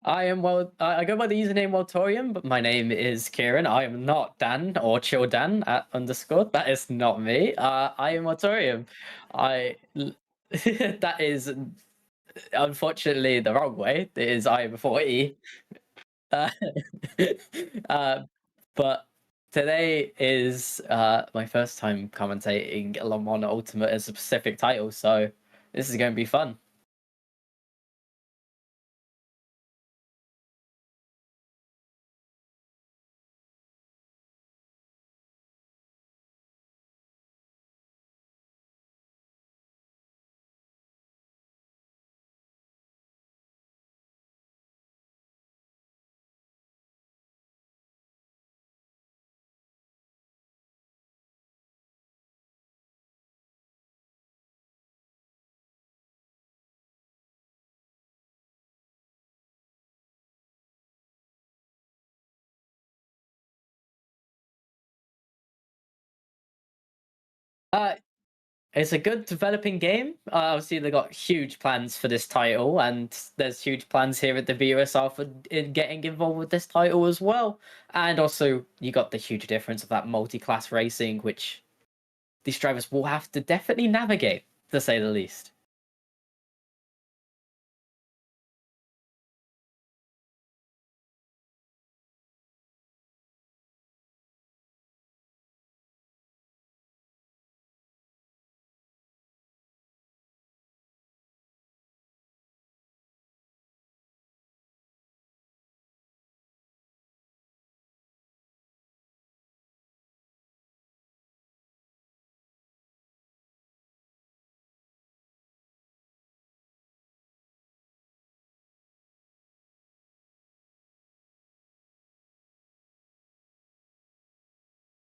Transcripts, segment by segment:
I am well. I go by the username Weltorium, but my name is Kieran. I am not Dan or Chill Dan at underscore. That is not me. I am Weltorium. I that is unfortunately the wrong way. It is I before E. Uh, uh, but today is my first time commentating on Ultimate as a specific title, so this is going to be fun. Uh, It's a good developing game. Obviously, they got huge plans for this title, and there's huge plans here at the BUSR for getting involved with this title as well. And also, you got the huge difference of that multi-class racing, which these drivers will have to definitely navigate, to say the least.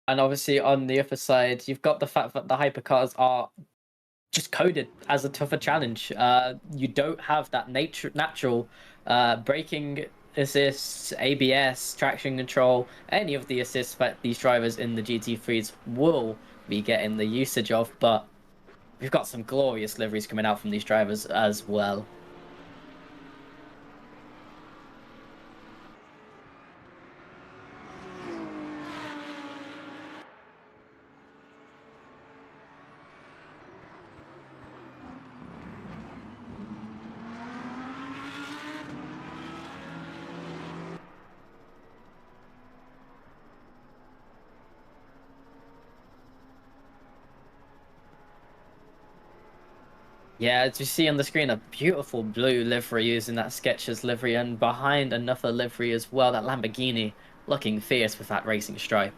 And obviously, on the other side, you've got the fact that the hypercars are just coded as a tougher challenge. You don't have that natural braking assists, ABS, traction control, any of the assists that these drivers in the GT3s will be getting the usage of. But we've got some glorious liveries coming out from these drivers as well. Yeah, as you see on the screen, a beautiful blue livery using that Skechers livery, and behind another livery as well, that Lamborghini looking fierce with that racing stripe.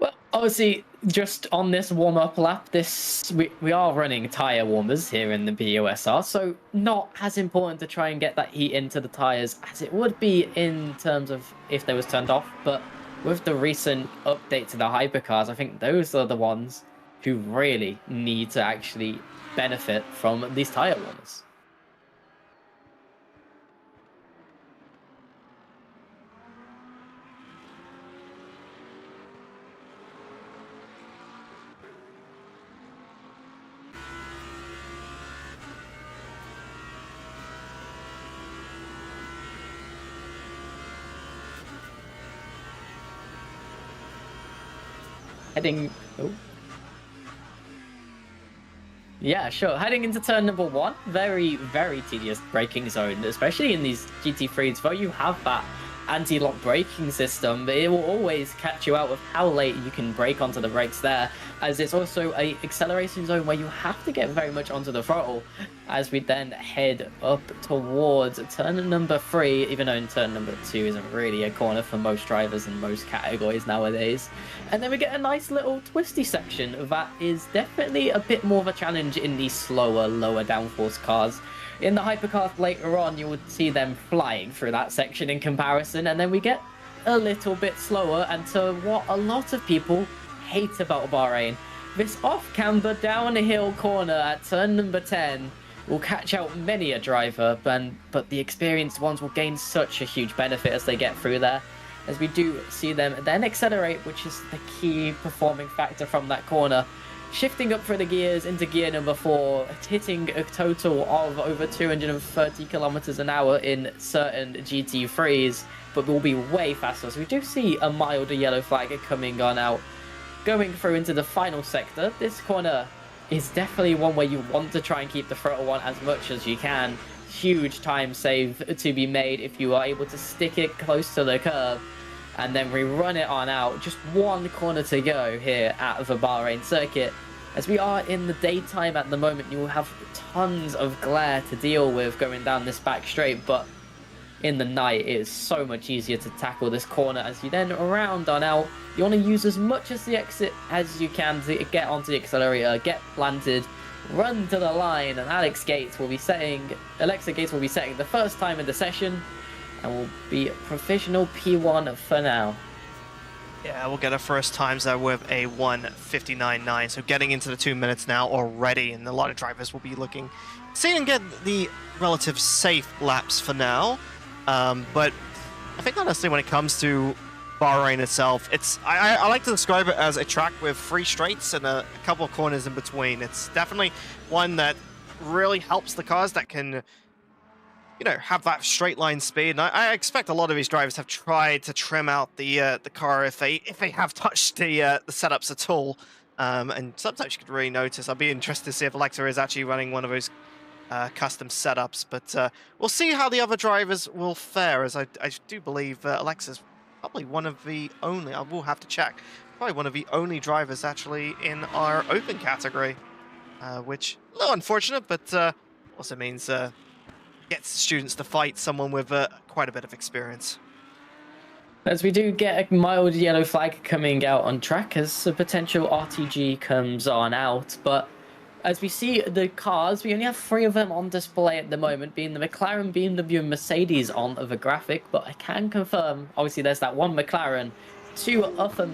Well, obviously, just on this warm-up lap, we are running tire warmers here in the BUSR, so not as important to try and get that heat into the tires as it would be in terms of if they was turned off. But with the recent update to the hypercars, I think those are the ones who really need to actually benefit from these tire warmers. Heading. Oh. Yeah, sure. Heading into turn number one, very, very tedious braking zone, especially in these GT3s, where you have that anti-lock braking system. It will always catch you out with how late you can brake onto the brakes there, as it's also a acceleration zone where you have to get very much onto the throttle, as we then head up towards turn number three, even though in turn number two isn't really a corner for most drivers in most categories nowadays. And then we get a nice little twisty section that is definitely a bit more of a challenge in these slower, lower downforce cars. In the hypercars later on, you would see them flying through that section in comparison, and then we get a little bit slower, and to what a lot of people hate about Bahrain, this off-camber downhill corner at turn number 10 will catch out many a driver, but the experienced ones will gain such a huge benefit as they get through there, as we do see them then accelerate, which is the key performing factor from that corner. Shifting up through the gears into gear number 4, hitting a total of over 230 kilometers an hour in certain GT3s, but will be way faster. So we do see a milder yellow flag coming on out. Going through into the final sector, this corner is definitely one where you want to try and keep the throttle on as much as you can. Huge time save to be made if you are able to stick it close to the curb and then rerun it on out. Just one corner to go here at the Bahrain circuit. As we are in the daytime at the moment, you will have tons of glare to deal with going down this back straight, but in the night it is so much easier to tackle this corner as you then round on out. You want to use as much as the exit as you can to get onto the accelerator, get planted, run to the line, and Alexa Gates will be setting the first time in the session and will be provisional P1 for now. Yeah, we'll get our first times there with a 1:59.9. So getting into the 2 minutes now already, and a lot of drivers will be looking, see and get the relative safe laps for now. But I think honestly, when it comes to Bahrain itself, I like to describe it as a track with 3 straights and a couple of corners in between. It's definitely one that really helps the cars that can, you know, have that straight line speed. And I expect a lot of these drivers have tried to trim out the car if they have touched the setups at all. And sometimes you could really notice. I'll be interested to see if Alexa is actually running one of those custom setups, but we'll see how the other drivers will fare, as I do believe Alexa's probably one of the only, I will have to check, probably one of the only drivers actually in our open category, which a little unfortunate, but also means gets students to fight someone with quite a bit of experience. As we do get a mild yellow flag coming out on track as a potential RTG comes on out, but as we see the cars, we only have 3 of them on display at the moment, being the McLaren, BMW, and Mercedes on the graphic, but I can confirm, obviously there's that one McLaren, two other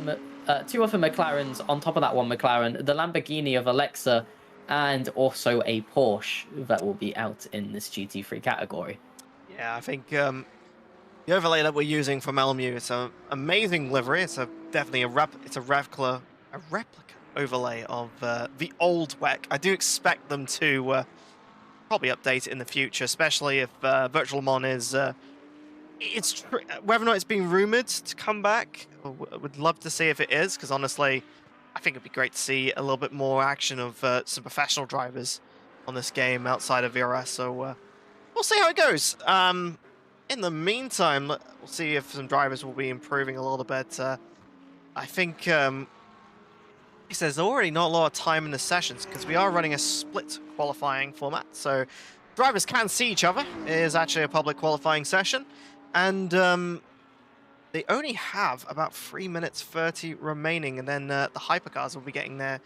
McLarens on top of that one McLaren, the Lamborghini of Alexa, and also a Porsche that will be out in this GT3 category. Yeah, I think the overlay that we're using from LMU, it's an amazing livery. It's definitely a replica overlay of the old WEC. I do expect them to probably update it in the future, especially if Virtual Le Mans is whether or not it's being rumored to come back. I would love to see if it is, because honestly I think it'd be great to see a little bit more action of some professional drivers on this game outside of VRS. So we'll see how it goes. In the meantime, we'll see if some drivers will be improving a little bit. I think there's already not a lot of time in the sessions because we are running a split qualifying format. So drivers can see each other. It is actually a public qualifying session. And they only have about 3 minutes 30 remaining. And then the hypercars will be getting their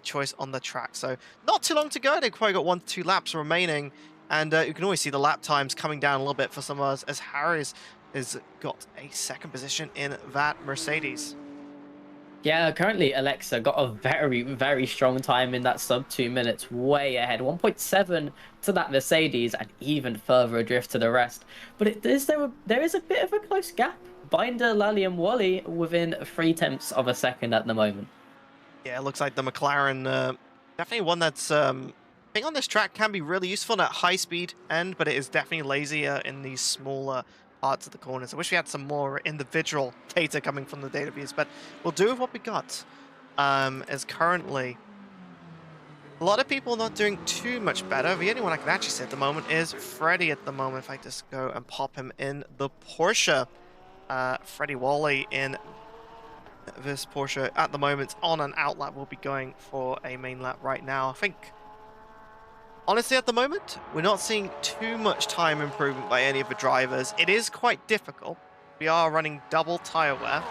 choice on the track. So not too long to go. They've probably got 1 to 2 laps remaining. And you can always see the lap times coming down a little bit for some of us as Harris has got a 2nd position in that Mercedes. Yeah, currently Alexa got a very, very strong time in that sub 2 minutes, way ahead. 1.7 to that Mercedes and even further adrift to the rest. But there is a bit of a close gap. Binder, Lally and Wally within 0.3 of a second at the moment. Yeah, it looks like the McLaren, definitely one that's, I think on this track can be really useful at high speed end, but it is definitely lazier in these smaller parts of the corners. I wish we had some more individual data coming from the database, but we'll do with what we got. As currently, a lot of people not doing too much better. The only one I can actually say at the moment is Freddie at the moment. If I just go and pop him in the Porsche. Freddie Wally in this Porsche at the moment on an out lap. Will be going for a main lap right now. I think honestly, at the moment, we're not seeing too much time improvement by any of the drivers. It is quite difficult. We are running double tire wear,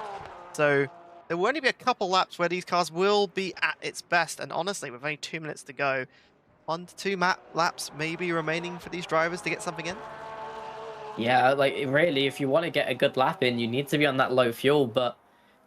so there will only be a couple laps where these cars will be at its best. And honestly, with only 2 minutes to go, 1 to 2 laps maybe remaining for these drivers to get something in. Yeah, like really, if you want to get a good lap in, you need to be on that low fuel. But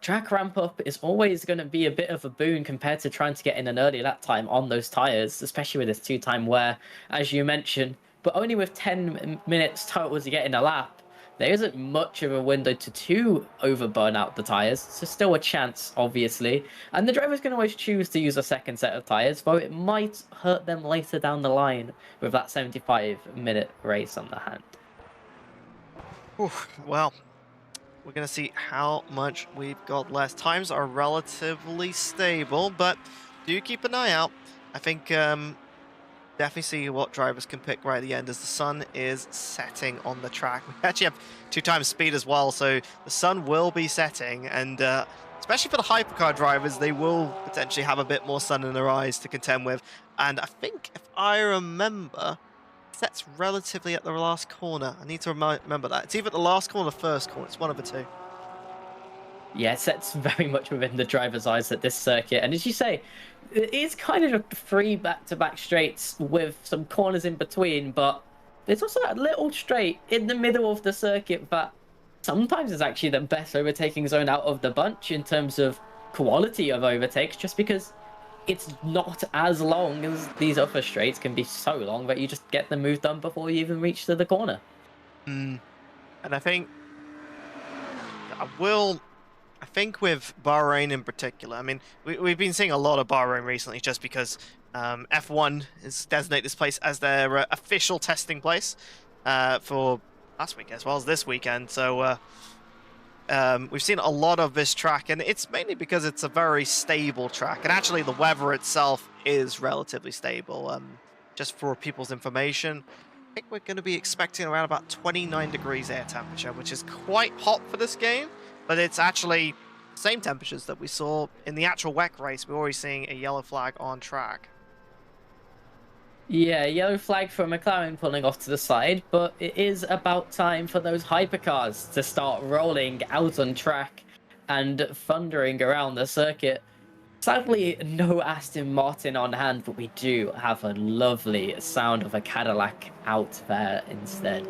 track ramp up is always going to be a bit of a boon compared to trying to get in an early lap time on those tires, especially with this two-time wear, as you mentioned. But only with 10 minutes total to get in a lap, there isn't much of a window to overburn out the tires. So still a chance, obviously. And the drivers can always choose to use a second set of tires, though it might hurt them later down the line with that 75-minute race on the hand. Well, we're going to see how much we've got left. Times are relatively stable, but do keep an eye out. I think definitely see what drivers can pick right at the end as the sun is setting on the track. We actually have 2 times speed as well, so the sun will be setting, and especially for the hypercar drivers, they will potentially have a bit more sun in their eyes to contend with. And I think, if I remember, sets relatively at the last corner. I need to remember that. It's either the last corner or first corner. It's one of the two. Yeah, it sets very much within the driver's eyes at this circuit. And as you say, it is kind of 3 back-to-back straights with some corners in between, but there's also that little straight in the middle of the circuit that sometimes is actually the best overtaking zone out of the bunch in terms of quality of overtakes, just because it's not as long as these upper straights can be so long that you just get the move done before you even reach to the corner. And I think with Bahrain in particular, I mean, we've been seeing a lot of Bahrain recently just because F1 has designated this place as their official testing place for last week as well as this weekend. So we've seen a lot of this track, and it's mainly because it's a very stable track. And actually, the weather itself is relatively stable. Just for people's information, I think we're going to be expecting around about 29 degrees air temperature, which is quite hot for this game. But it's actually the same temperatures that we saw in the actual WEC race. We're already seeing a yellow flag on track. Yeah, yellow flag for McLaren pulling off to the side, but it is about time for those hypercars to start rolling out on track and thundering around the circuit. Sadly, no Aston Martin on hand, but we do have a lovely sound of a Cadillac out there instead.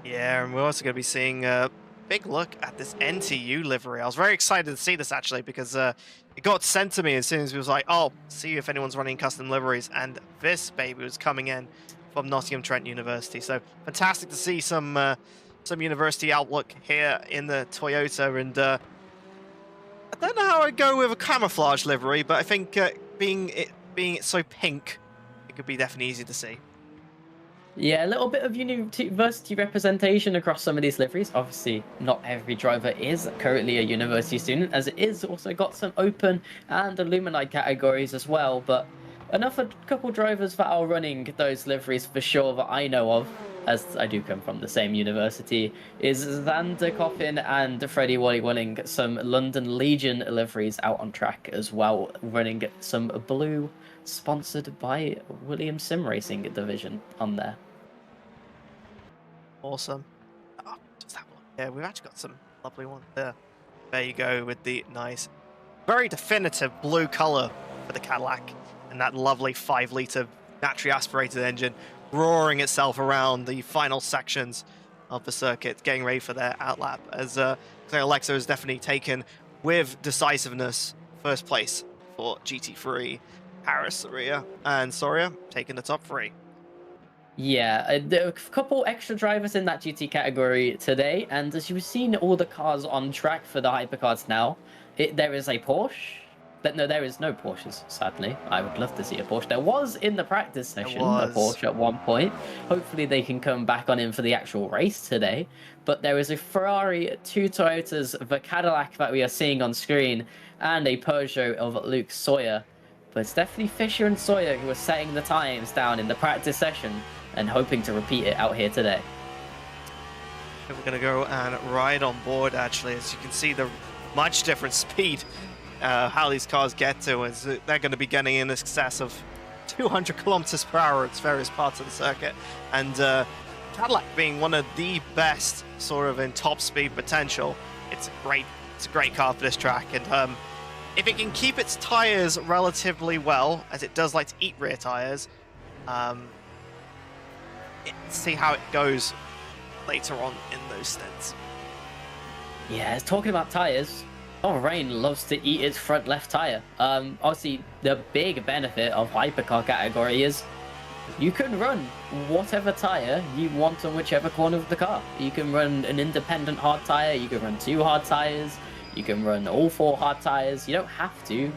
Yeah, and we're also going to be seeing a big look at this NTU livery. I was very excited to see this, actually, because it got sent to me as soon as we was like, oh, see if anyone's running custom liveries, and this baby was coming in from Nottingham Trent University. So fantastic to see some university outlook here in the Toyota, and I don't know how I'd go with a camouflage livery, but I think being it so pink, it could be definitely easy to see. Yeah, a little bit of university representation across some of these liveries. Obviously, not every driver is currently a university student, as it is also got some open and alumni categories as well. But a couple drivers that are running those liveries for sure that I know of, as I do come from the same university, is Xander Coffin and Freddie Wally running some London Legion liveries out on track as well, running some blue sponsored by Williams Sim Racing division on there. Awesome. Oh, just have a look. Yeah, we've actually got some lovely ones there. There you go with the nice, very definitive blue color for the Cadillac, and that lovely 5-liter naturally aspirated engine roaring itself around the final sections of the circuit, getting ready for their outlap, as Alexa has definitely taken with decisiveness first place for GT3. Harris, Soria, and Soria taking the top 3. Yeah, there are a couple extra drivers in that GT category today, and as you've seen all the cars on track for the hypercars now, there is a Porsche. No, there is no Porsches, sadly. I would love to see a Porsche. There was in the practice session a Porsche at one point. Hopefully they can come back on in for the actual race today. But there is a Ferrari, 2 Toyotas, the Cadillac that we are seeing on screen, and a Peugeot of Luke Sawyer. But it's definitely Fisher and Sawyer who are setting the times down in the practice session and hoping to repeat it out here today. We're going to go and ride on board, actually, as you can see the much different speed how these cars get to, is they're going to be getting in excess of 200 kilometers per hour at various parts of the circuit. And Cadillac being one of the best sort of in top speed potential, it's a great car for this track. And if it can keep its tires relatively well, as it does like to eat rear tires, Um, See how it goes later on in those stints. Yeah, talking about tires, Bahrain loves to eat its front left tire. Obviously, the big benefit of hypercar category is you can run whatever tire you want on whichever corner of the car. You can run an independent hard tire, you can run 2 hard tires, you can run all 4 hard tires. You don't have to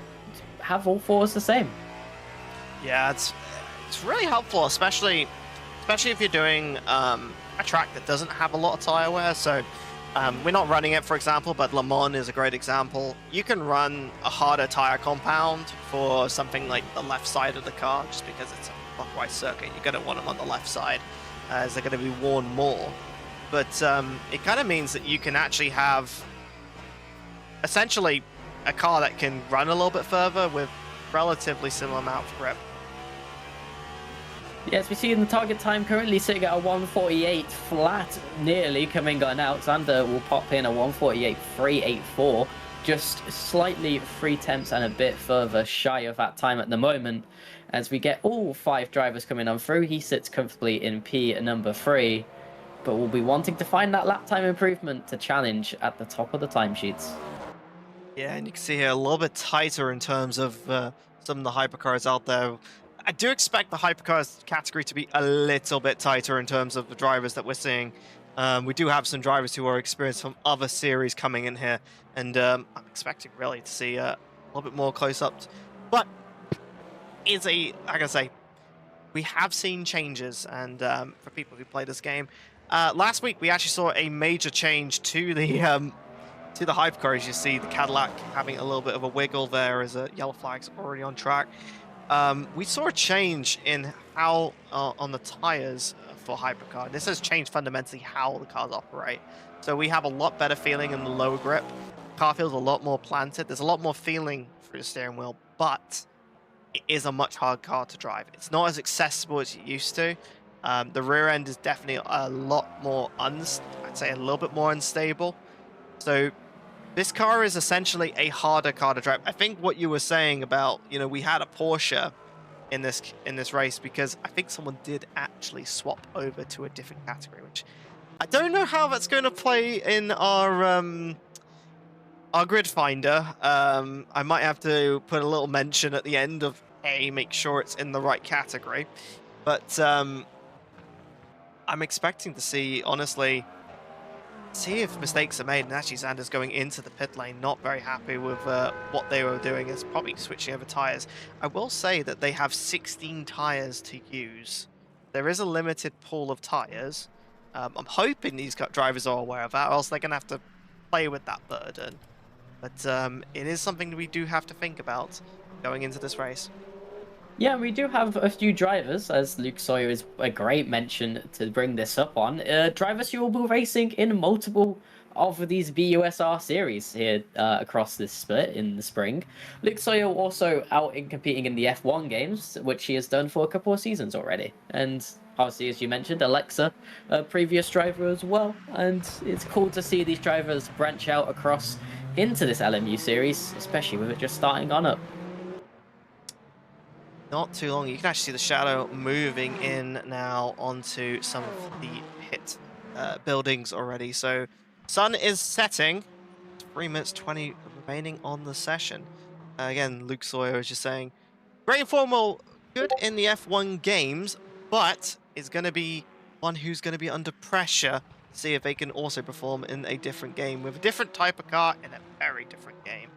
have all 4 as the same. Yeah, it's really helpful, especially if you're doing a track that doesn't have a lot of tire wear. So we're not running it, for example, but Le Mans is a great example. You can run a harder tire compound for something like the left side of the car, just because it's a clockwise circuit. You're going to want them on the left side, as they're going to be worn more. But it kind of means that you can actually have essentially a car that can run a little bit further with relatively similar amount of grip. Yes, we see in the target time currently sitting at a 148 flat, nearly coming on out. Xander will pop in a 148.384, just slightly 3/10 and a bit further shy of that time at the moment. As we get all 5 drivers coming on through, he sits comfortably in P at number 3, but we'll be wanting to find that lap time improvement to challenge at the top of the timesheets. Yeah, and you can see here a little bit tighter in terms of some of the hypercars out there. I do expect the hypercars category to be a little bit tighter in terms of the drivers that we're seeing. We do have some drivers who are experienced from other series coming in here, and I'm expecting really to see a little bit more close-ups. But like I say, we have seen changes, and for people who play this game, last week we actually saw a major change to the hypercar. As you see, the Cadillac having a little bit of a wiggle there as a yellow flag's already on track. We saw a change in how on the tires for hypercar. This has changed fundamentally how the cars operate. So we have a lot better feeling in the lower grip. Car feels a lot more planted. There's a lot more feeling through the steering wheel, but it is a much harder car to drive. It's not as accessible as it used to. The rear end is definitely a lot more I'd say a little bit more unstable. So this car is essentially a harder car to drive. I think what you were saying about, we had a Porsche in this race, because I think someone did actually swap over to a different category, which I don't know how that's going to play in our grid finder. I might have to put a little mention at the end of make sure it's in the right category. But I'm expecting to see, honestly, see if mistakes are made. And actually, Xander's going into the pit lane, not very happy with what they were doing. Is probably switching over tires. I will say that they have 16 tires to use. There is a limited pool of tires. I'm hoping these drivers are aware of that, or else they're going to have to play with that burden. But it is something we do have to think about going into this race. Yeah, we do have a few drivers, as Luke Sawyer is a great mention to bring this up on. Drivers who will be racing in multiple of these BUSR series here across this split in the spring. Luke Sawyer also out in competing in the F1 games, which he has done for a couple of seasons already. And obviously, as you mentioned, Alexa, a previous driver as well. And it's cool to see these drivers branch out across into this LMU series, especially with it just starting on up. Not too long. You can actually see the shadow moving in now onto some of the pit buildings already. So sun is setting. 3 minutes 20 remaining on the session. Again, Luke Sawyer is just saying, great formal, good in the F1 games, but is going to be one who's going to be under pressure to see if they can also perform in a different game with a different type of car in a very different game.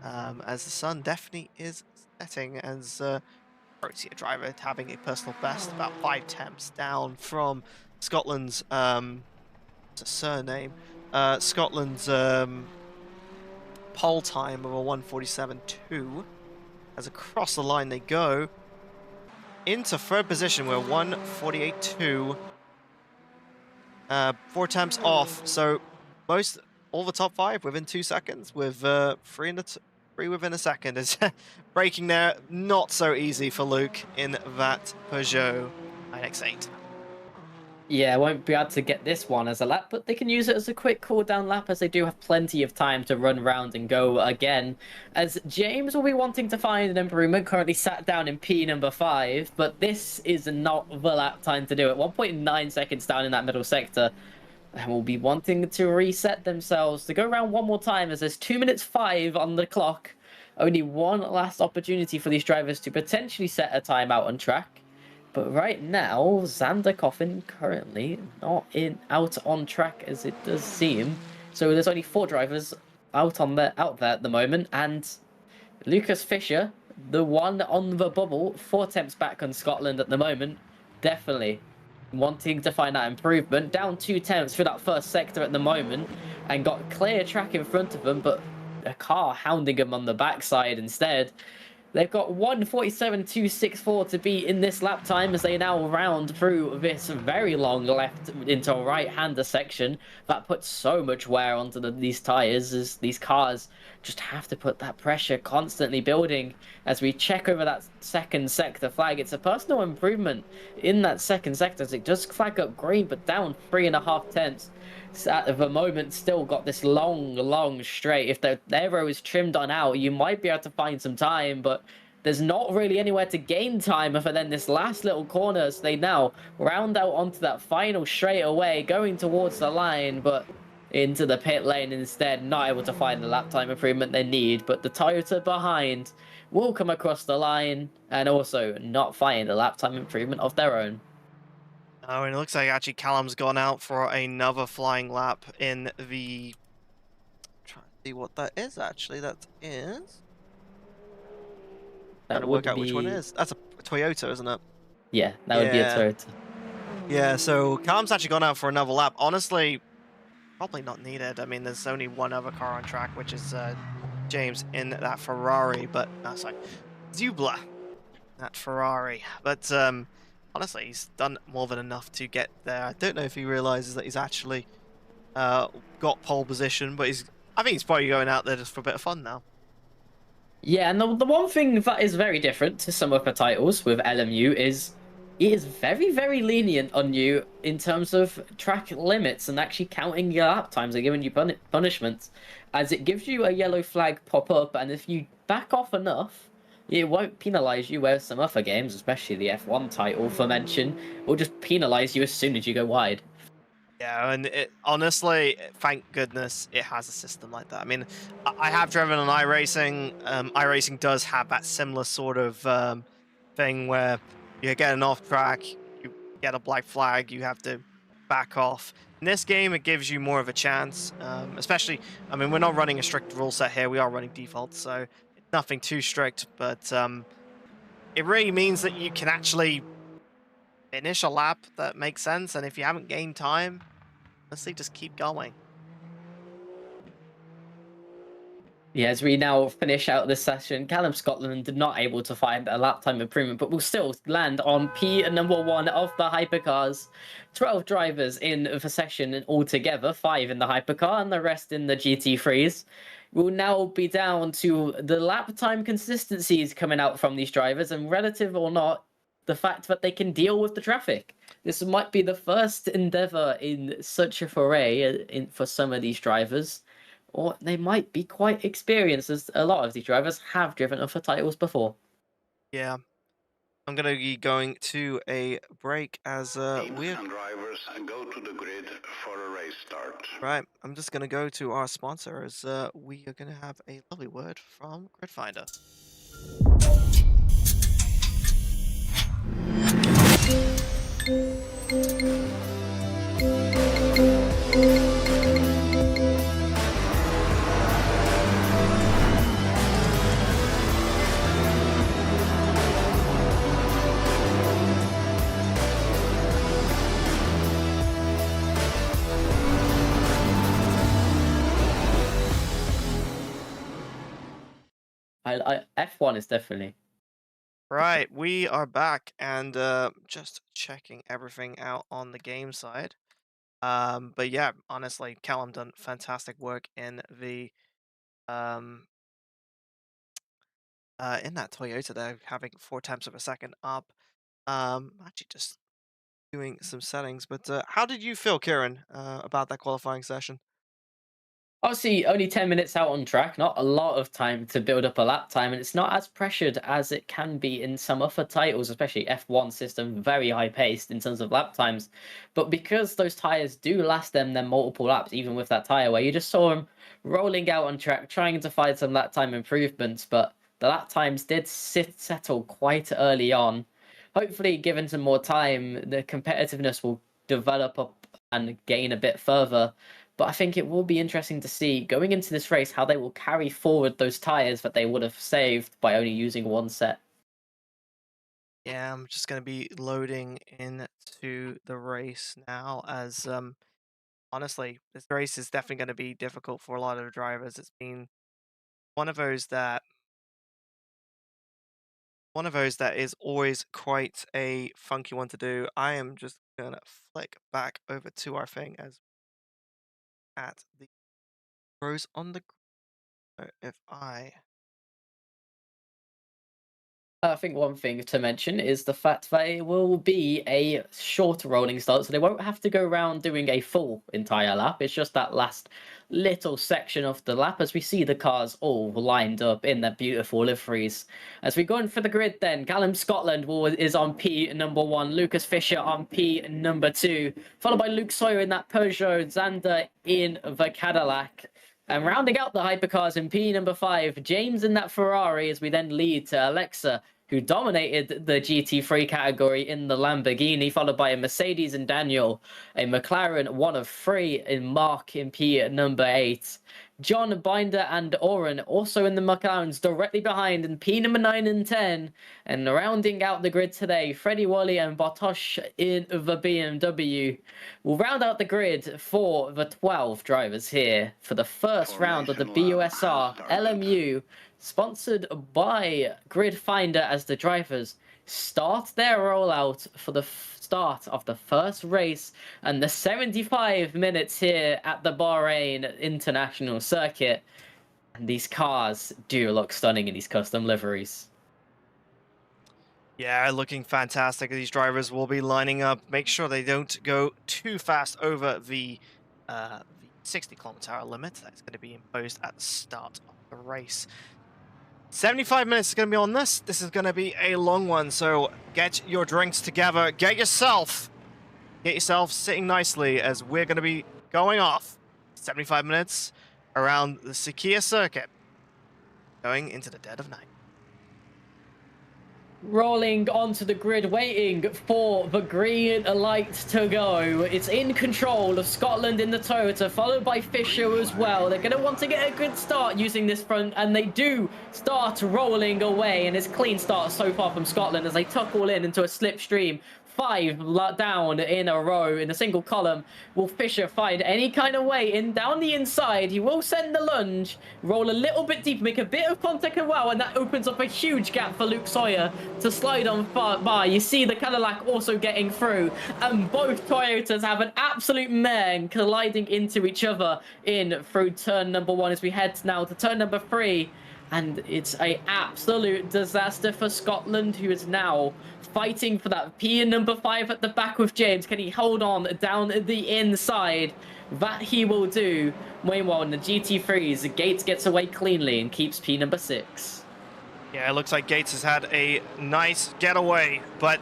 As the sun definitely is setting, as Protea driver having a personal best, about 5 temps down from Scotland's it's a surname, Scotland's pole time of a 1:47.2. As across the line they go into third position, we're 1:48.2. 4 temps off, so all the top 5 within 2 seconds, with 3 within a second. Is braking there, not so easy for Luke in that Peugeot 9X8. Yeah, won't be able to get this one as a lap, but they can use it as a quick cool down lap as they do have plenty of time to run around and go again. As James will be wanting to find an improvement, currently sat down in P number 5, but this is not the lap time to do it. 1.9 seconds down in that middle sector, and will be wanting to reset themselves to go around one more time as there's 2 minutes 5 on the clock. Only one last opportunity for these drivers to potentially set a timeout on track. But right now, Xander Coffin currently not out on track as it does seem. So there's only 4 drivers out there at the moment, and Lucas Fisher, the one on the bubble, 4 attempts back on Scotland at the moment, definitely wanting to find that improvement. Down 2 attempts for that first sector at the moment, and got clear track in front of them, but a car hounding him on the backside instead. They've got 1:47.264 to be in this lap time as they now round through this very long left into a right-hander section. That puts so much wear onto these tyres as these cars just have to put that pressure constantly building. As we check over that second sector flag, it's a personal improvement in that second sector as it does flag up green, but down 3.5 tenths. At the moment, still got this long straight. If the arrow is trimmed on out, you might be able to find some time, but there's not really anywhere to gain time for then this last little corner. So they now round out onto that final straight away, going towards the line, but into the pit lane instead, not able to find the lap time improvement they need. But the Toyota behind will come across the line and also not find a lap time improvement of their own. Oh, and it looks like actually Callum's gone out for another flying lap in the. Trying to see what that is actually. That is. Trying That to work would out which one it be, is. That's a Toyota, isn't it? yeah, that would be a Yeah. Toyota. Yeah, so Callum's actually gone out for another lap. Honestly, probably not needed. I mean, there's only one other car on track, which is James in that Ferrari, but sorry, Zubla, that Ferrari. But honestly, he's done more than enough to get there. I don't know if he realizes that he's actually got pole position, but I think he's probably going out there just for a bit of fun now. Yeah, and the one thing that is very different to some other titles with LMU is it is very lenient on you in terms of track limits and actually counting your lap times and giving you punishments, as it gives you a yellow flag pop up, and if you back off enough, it won't penalize you. Whereas some other games, especially the F1 title for mention, will just penalize you as soon as you go wide. Yeah, and honestly, thank goodness it has a system like that. I mean, I have driven on iRacing. iRacing does have that similar sort of thing where you get an off track, you get a black flag, you have to back off. In this game, it gives you more of a chance, especially, I mean, we're not running a strict rule set here. We are running default, so it's nothing too strict, but it really means that you can actually finish a lap that makes sense, and if you haven't gained time, honestly, just keep going. Yeah, as we now finish out this session, Callum Scotland not able to find a lap time improvement, but will still land on P number 1 of the hypercars. 12 drivers in the session altogether, 5 in the hypercar and the rest in the GT3s. Will now be down to the lap time consistencies coming out from these drivers, and relative or not, the fact that they can deal with the traffic. This might be the first endeavor in such a foray for some of these drivers, or they might be quite experienced, as a lot of these drivers have driven other titles before. Yeah, I'm gonna be going to a break as Teams and drivers go to the grid for a race start. right. I'm just gonna go to our sponsor as we are gonna have a lovely word from Grid Finder. F1 is definitely. Right, we are back and just checking everything out on the game side. But yeah, honestly, Callum done fantastic work um in that Toyota there, having 4 tenths of a second up. Actually just doing some settings. But how did you feel, Kieran, about that qualifying session? Obviously, only 10 minutes out on track, not a lot of time to build up a lap time, and it's not as pressured as it can be in some other titles, especially F1 system, very high paced in terms of lap times. But because those tires do last them their multiple laps, even with that tire where you just saw them rolling out on track, trying to find some lap time improvements, but the lap times did settle quite early on. Hopefully, given some more time, the competitiveness will develop up and gain a bit further. But I think it will be interesting to see going into this race how they will carry forward those tires that they would have saved by only using one set. Yeah, I'm just going to be loading into the race now as honestly, this race is definitely going to be difficult for a lot of drivers. It's been one of those that is always quite a funky one to do. I am just going to flick back over to our thing as at the pros on the if I I think one thing to mention is the fact that it will be a short rolling start, so they won't have to go around doing a full entire lap. It's just that last little section of the lap as we see the cars all lined up in their beautiful liveries. As we go in for the grid then, Callum Scotland is on P1, Lucas Fisher on P2, followed by Luke Sawyer in that Peugeot, Zander in the Cadillac. And rounding out the hypercars in P5, James in that Ferrari as we then lead to Alexa, who dominated the GT3 category in the Lamborghini, followed by a Mercedes and Daniel, a McLaren 1 of 3 in Mark in P8. John, Binder, and Oren also in the McLarens directly behind in P9 and 10. And rounding out the grid today, Freddie Wally and Bartosz in the BMW will round out the grid for the 12 drivers here for the first round of the BUSR LMU, sponsored by Grid Finder, as the drivers start their rollout for the start of the first race and the 75 minutes here at the Bahrain International Circuit. And these cars do look stunning in these custom liveries. Yeah, looking fantastic. These drivers will be lining up. Make sure they don't go too fast over the 60-kilometer-hour limit that's going to be imposed at the start of the race. 75 minutes is going to be on this. This is going to be a long one, so get your drinks together. Get yourself sitting nicely as we're going to be going off 75 minutes around the Sakhir circuit, going into the dead of night. Rolling onto the grid, waiting for the green light to go. It's in control of Scotland in the Toyota, followed by Fisher as well. They're going to want to get a good start using this front, and they do start rolling away. And it's a clean start so far from Scotland as they tuck all into a slipstream. 5 down in a row in a single column. Will Fisher find any kind of way in down the inside? He will send the lunge, roll a little bit deeper, make a bit of contact as well, and that opens up a huge gap for Luke Sawyer to slide on by. You see the Cadillac also getting through, and both Toyotas have an absolute mare colliding into each other in through turn number 1 as we head now to turn number 3. And it's an absolute disaster for Scotland, who is now fighting for that P5 at the back with James. Can he hold on down the inside? That he will do. Meanwhile, in the GT3s, Gates gets away cleanly and keeps P6. Yeah, it looks like Gates has had a nice getaway, but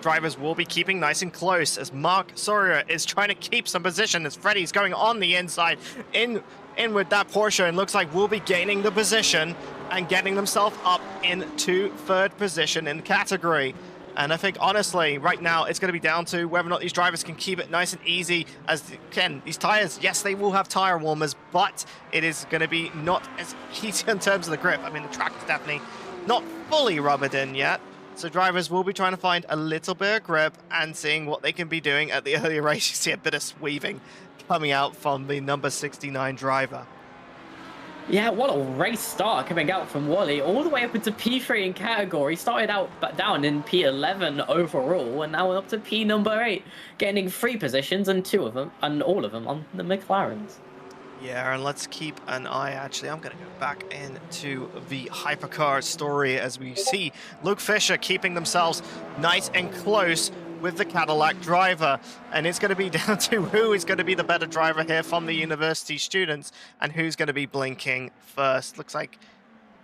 drivers will be keeping nice and close as Mark Sawyer is trying to keep some position as Freddie's going on the inside in with that Porsche, and looks like we'll be gaining the position and getting themselves up into 3rd position in the category. And I think, honestly, right now, it's going to be down to whether or not these drivers can keep it nice and easy. As, again, these tires, yes, they will have tire warmers, but it is going to be not as easy in terms of the grip. I mean, the track is definitely not fully rubbered in yet. So drivers will be trying to find a little bit of grip and seeing what they can be doing at the earlier race. You see a bit of weaving coming out from the number 69 driver. Yeah, what a race start coming out from Wally, all the way up into P3 in category. Started out down in P11 overall, and now up to P8, gaining 3 positions and all of them on the McLarens. Yeah, and let's keep an eye. Actually, I'm going to go back into the hypercar story as we see Luke Fisher keeping themselves nice and close with the Cadillac driver. And it's going to be down to who is going to be the better driver here from the university students and who's going to be blinking first. Looks like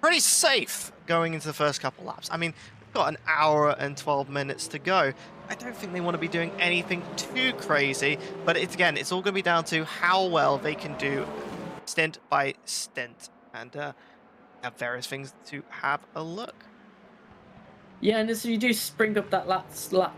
pretty safe going into the first couple laps. I mean, we've got an hour and 12 minutes to go. I don't think they want to be doing anything too crazy, but again, it's all going to be down to how well they can do stint by stint, and have various things to have a look. Yeah, and as you do spring up that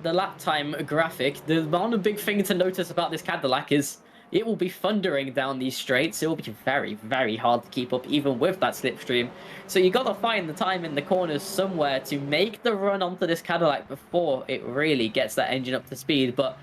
the lap time graphic, the one big thing to notice about this Cadillac is it will be thundering down these straights. It will be very, very hard to keep up, even with that slipstream. So you got to find the time in the corners somewhere to make the run onto this Cadillac before it really gets that engine up to speed. But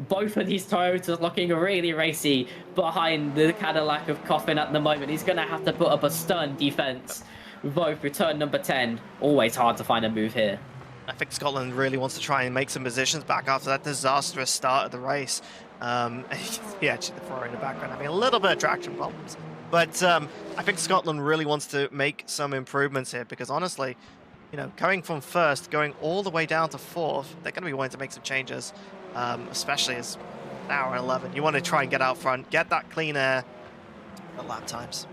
both of these Toyotas looking really racy behind the Cadillac of Coffin at the moment. He's going to have to put up a stun defense. Both return number 10. Always hard to find a move here. I think Scotland really wants to try and make some positions back after that disastrous start of the race. Yeah, actually, the Ferrari in the background having a little bit of traction problems. But I think Scotland really wants to make some improvements here because honestly, you know, going from first, going all the way down to fourth, they're going to be wanting to make some changes, especially as an hour and 11. You want to try and get out front, get that clean air at lap times.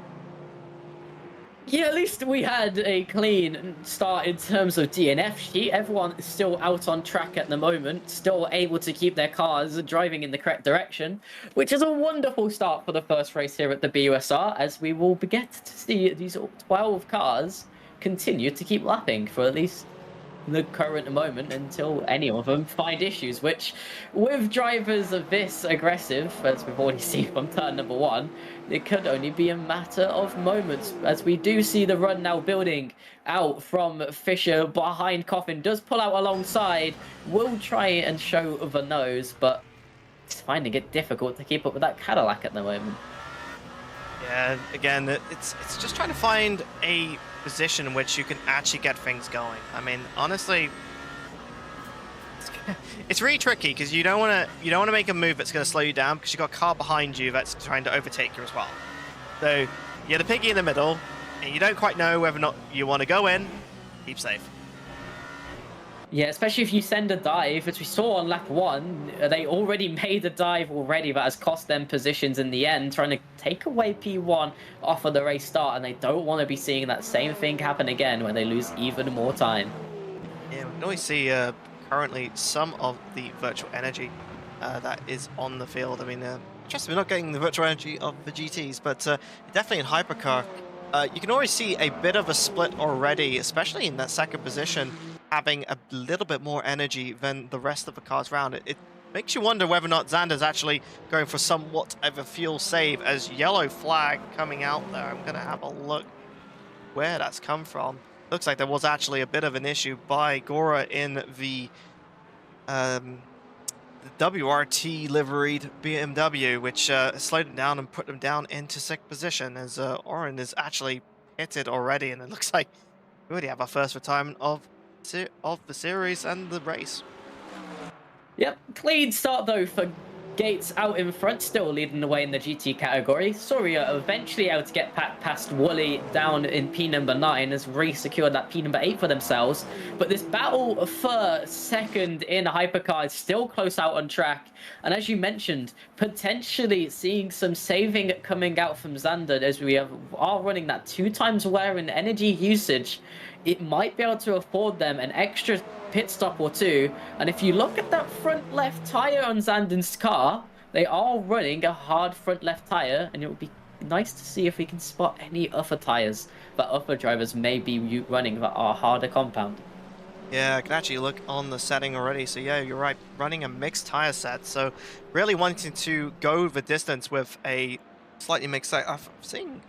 Yeah, at least we had a clean start in terms of DNF sheet. Everyone is still out on track at the moment, still able to keep their cars driving in the correct direction, which is a wonderful start for the first race here at the BUSR, as we will get to see these 12 cars continue to keep lapping for at least the current moment until any of them find issues, which with drivers of this aggressive, as we've already seen from turn number 1, it could only be a matter of moments, as we do see the run now building out from Fisher behind Coffin, does pull out alongside, will try and show the nose, but it's finding it difficult to keep up with that Cadillac at the moment. Yeah, again, it's just trying to find a position in which you can actually get things going. I mean, honestly, it's really tricky because you don't want to make a move that's going to slow you down because you've got a car behind you that's trying to overtake you as well. So you're the piggy in the middle, and you don't quite know whether or not you want to go in. Keep safe. Yeah, especially if you send a dive, as we saw on lap 1, they already made a dive already that has cost them positions in the end, trying to take away P1 off of the race start, and they don't want to be seeing that same thing happen again when they lose even more time. Yeah, we can always see currently some of the virtual energy that is on the field. I mean, trust me, we're not getting the virtual energy of the GTs, but definitely in Hypercar, you can always see a bit of a split already, especially in that second position, having a little bit more energy than the rest of the cars around it. It makes you wonder whether or not Xander's actually going for somewhat of a fuel save as yellow flag coming out there. I'm going to have a look where that's come from. Looks like there was actually a bit of an issue by Gora in the WRT liveried BMW, which slowed them down and put them down into 6th position as Oren is actually pitted already, and it looks like we already have our first retirement of the series and the race. Yep, clean start though for Gates out in front, still leading the way in the GT category. Soria eventually able to get past Woolley down in P number 9 as Reece secured that P number 8 for themselves. But this battle for second in Hypercar is still close out on track. And as you mentioned, potentially seeing some saving coming out from Xander as we are running that 2 times wear and energy usage. It might be able to afford them an extra pit stop or 2, and if you look at that front left tire on Zanden's car, they are running a hard front left tire, and it would be nice to see if we can spot any other tires that other drivers may be running that are harder compound. Yeah, I can actually look on the setting already, so yeah, you're right, running a mixed tire set, so really wanting to go the distance with a slightly mixed set. I've seen,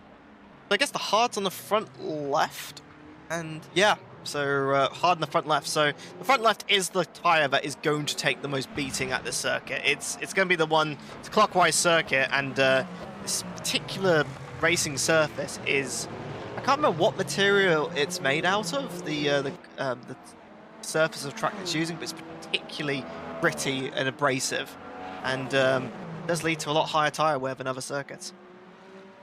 I guess, the hards on the front left, and yeah, so hard in the front left. So the front left is the tire that is going to take the most beating at the circuit. It's going to be the one, it's a clockwise circuit, and this particular racing surface is, I can't remember what material it's made out of, the surface of track it's using, but it's particularly gritty and abrasive, and does lead to a lot higher tire wear than other circuits.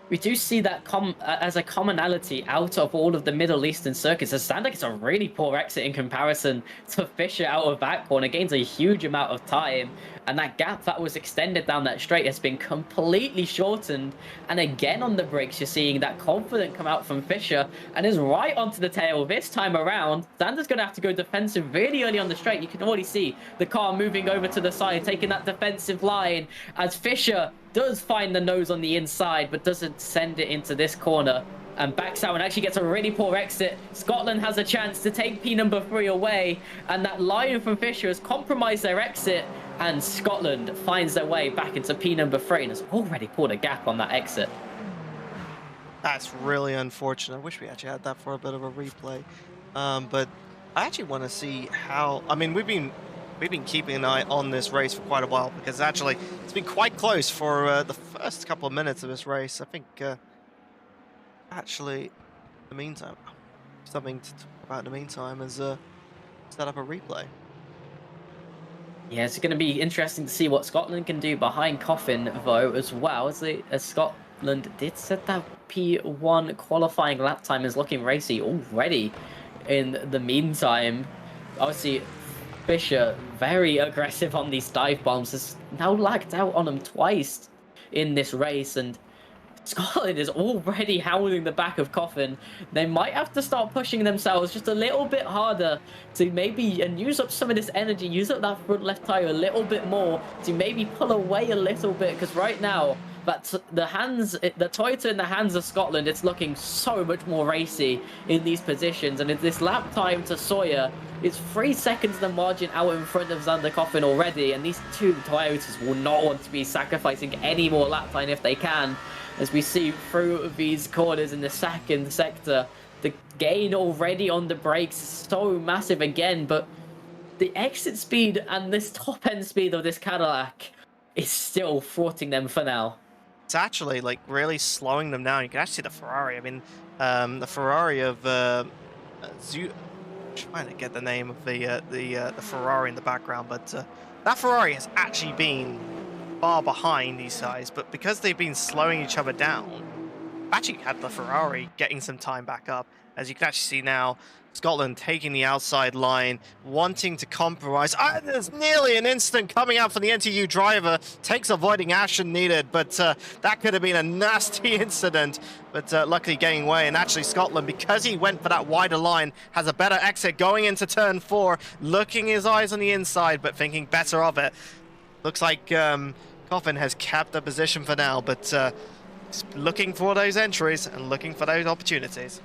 We do see that as a commonality out of all of the Middle Eastern circuits. As Sander gets a really poor exit in comparison to Fischer out of that corner, gains a huge amount of time, and that gap that was extended down that straight has been completely shortened. And again on the brakes, you're seeing that confidence come out from Fischer, and is right onto the tail this time around. Sander's going to have to go defensive really early on the straight. You can already see the car moving over to the side, taking that defensive line, as Fischer does find the nose on the inside, but doesn't send it into this corner and backs out and actually gets a really poor exit. Scotland has a chance to take P number 3 away, and that line from Fischer has compromised their exit, and Scotland finds their way back into P number 3 and has already pulled a gap on that exit. That's really unfortunate. I wish we actually had that for a bit of a replay. But I actually want to see how... I mean, we've been keeping an eye on this race for quite a while, because actually it's been quite close for the first couple of minutes of this race. I think actually, in the meantime, something to talk about in the meantime is set up a replay. Yeah, it's going to be interesting to see what Scotland can do behind Coffin, though, as well, as Scotland did set that P1 qualifying lap time is looking racy already. In the meantime, obviously, Fischer, very aggressive on these dive bombs, has now lagged out on them twice in this race, and Scotland is already hounding the back of Coffin. They might have to start pushing themselves just a little bit harder to maybe use up some of this energy, use up that front left tire a little bit more to maybe pull away a little bit, because right now the Toyota in the hands of Scotland, it's looking so much more racy in these positions, and this lap time to Sawyer is 3 seconds the margin out in front of Xander Coffin already, and these two Toyotas will not want to be sacrificing any more lap time if they can, as we see through these corners in the second sector. The gain already on the brakes is so massive again, but the exit speed and this top end speed of this Cadillac is still thwarting them for now. It's actually like really slowing them down. You can actually see the Ferrari. I mean, the Ferrari of I'm trying to get the name of the Ferrari in the background, but that Ferrari has actually been far behind these guys. But because they've been slowing each other down, actually had the Ferrari getting some time back up. As you can actually see now, Scotland taking the outside line, wanting to compromise. There's nearly an instant coming out for the NTU driver. Takes avoiding action needed, but that could have been a nasty incident. But luckily getting away, and actually Scotland, because he went for that wider line, has a better exit going into turn 4, looking his eyes on the inside, but thinking better of it. Looks like Coffin has kept the position for now, but looking for those entries and looking for those opportunities.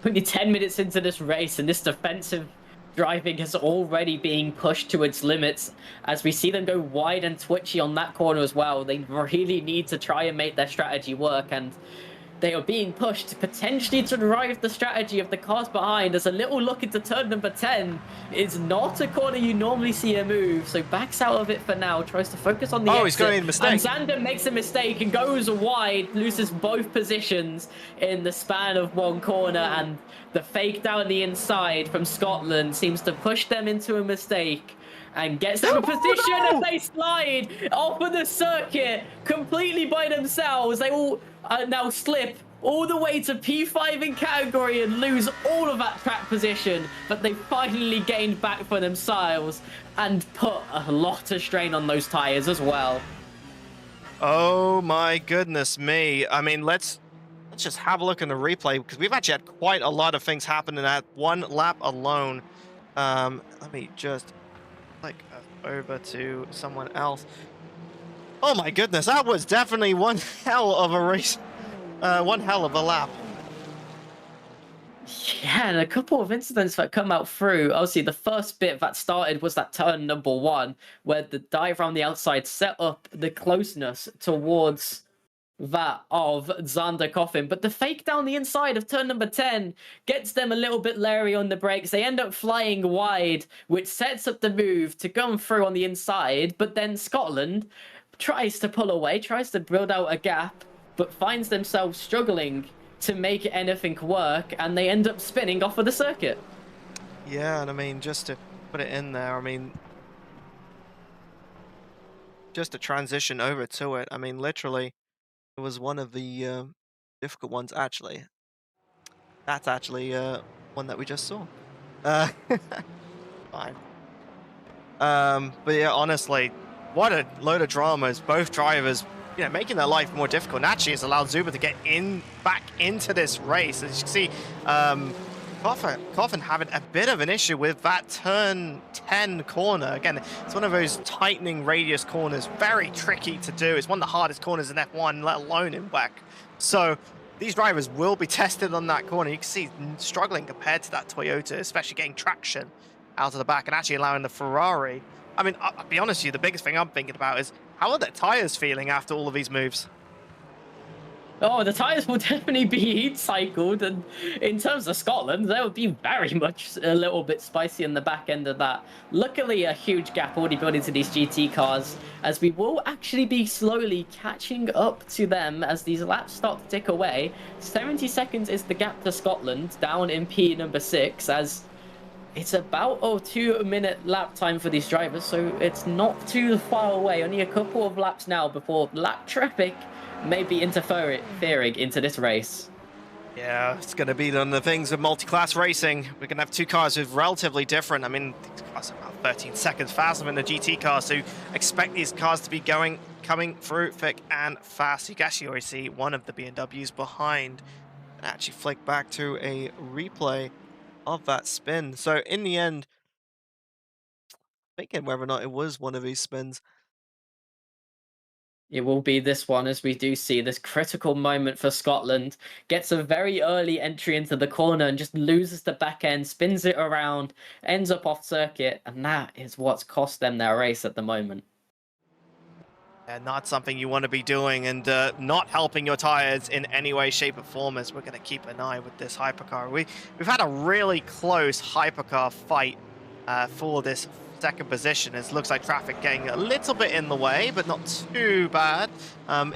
Only 10 minutes into this race, and this defensive driving is already being pushed to its limits, as we see them go wide and twitchy on that corner as well. They really need to try and make their strategy work, and they are being pushed potentially to drive the strategy of the cars behind, as a little look into turn number 10 is not a corner you normally see a move, so backs out of it for now, tries to focus on the exit. He's going to make a mistake. And Xander makes a mistake and goes wide, loses both positions in the span of one corner, and the fake down the inside from Scotland seems to push them into a mistake and gets them a position as they slide off of the circuit completely by themselves. They all now slip all the way to P5 in category and lose all of that track position, but they finally gained back for themselves and put a lot of strain on those tires as well. Oh my goodness me. I mean, let's just have a look in the replay, because we've actually had quite a lot of things happen in that one lap alone. Let me just click over to someone else. Oh my goodness, that was definitely one hell of a race. One hell of a lap. Yeah, and a couple of incidents that come out through. Obviously, the first bit that started was that turn number 1, where the dive around the outside set up the closeness towards that of Xander Coffin, but the fake down the inside of turn number 10 gets them a little bit leery on the brakes. They end up flying wide, which sets up the move to come through on the inside, but then Scotland tries to pull away, tries to build out a gap, but finds themselves struggling to make anything work, and they end up spinning off of the circuit. Yeah, and I mean, just to put it in there, I mean, just to transition over to it, I mean, literally, It was one of the difficult ones, actually. That's actually one that we just saw. Uh, fine. But yeah, honestly, what a load of dramas. Both drivers, making their life more difficult. And actually, it's allowed Zuba to get back into this race. As you can see, Coffin having a bit of an issue with that turn 10 corner. Again, it's one of those tightening radius corners, very tricky to do. It's one of the hardest corners in F1, let alone in WEC. So these drivers will be tested on that corner. You can see struggling compared to that Toyota, especially getting traction out of the back and actually allowing the Ferrari. I mean, I'll be honest with you, the biggest thing I'm thinking about is how are their tires feeling after all of these moves? Oh, the tyres will definitely be heat cycled, and in terms of Scotland, they will be very much a little bit spicy on the back end of that. Luckily, a huge gap already built into these GT cars, as we will actually be slowly catching up to them as these laps start to tick away. 70 seconds is the gap to Scotland, down in P number 6, as it's about a 2-minute lap time for these drivers, so it's not too far away. Only a couple of laps now before lap traffic may be interfering into this race. Yeah, it's going to be one of the things of multi-class racing. We're going to have two cars with relatively different. I mean, these cars are about 13 seconds faster than the GT cars, so expect these cars to be coming through thick and fast. You can actually already see one of the BMWs behind and actually flick back to a replay of that spin. So in the end, thinking whether or not it was one of these spins. It will be this one, as we do see this critical moment for Scotland. Gets a very early entry into the corner and just loses the back end, spins it around, ends up off circuit, and that is what's cost them their race at the moment. And not something you want to be doing, and not helping your tires in any way, shape, or form, as we're going to keep an eye with this hypercar. We've had a really close hypercar fight for this second position. It looks like traffic getting a little bit in the way, but not too bad.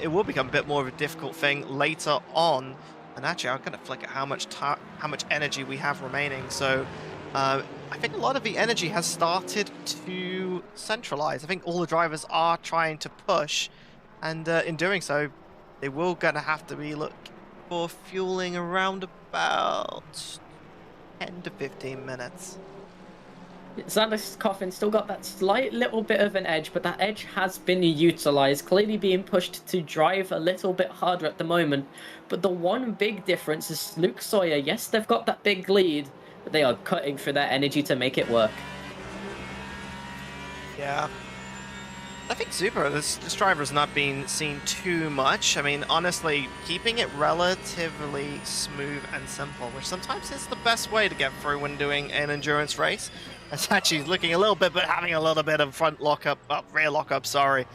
It will become a bit more of a difficult thing later on. And actually, I'm going to flick at how much energy we have remaining. So I think a lot of the energy has started to centralize. I think all the drivers are trying to push, and in doing so, they will going to have to be looking for fueling around about 10 to 15 minutes. Xander's Coffin still got that slight little bit of an edge, but that edge has been utilized, clearly being pushed to drive a little bit harder at the moment. But the one big difference is Luke Sawyer. Yes, they've got that big lead, but they are cutting through their energy to make it work. Yeah. I think Zuba, this driver has not been seen too much. I mean, honestly, keeping it relatively smooth and simple, which sometimes is the best way to get through when doing an endurance race. It's actually looking a little bit, but having a little bit of rear lockup, sorry.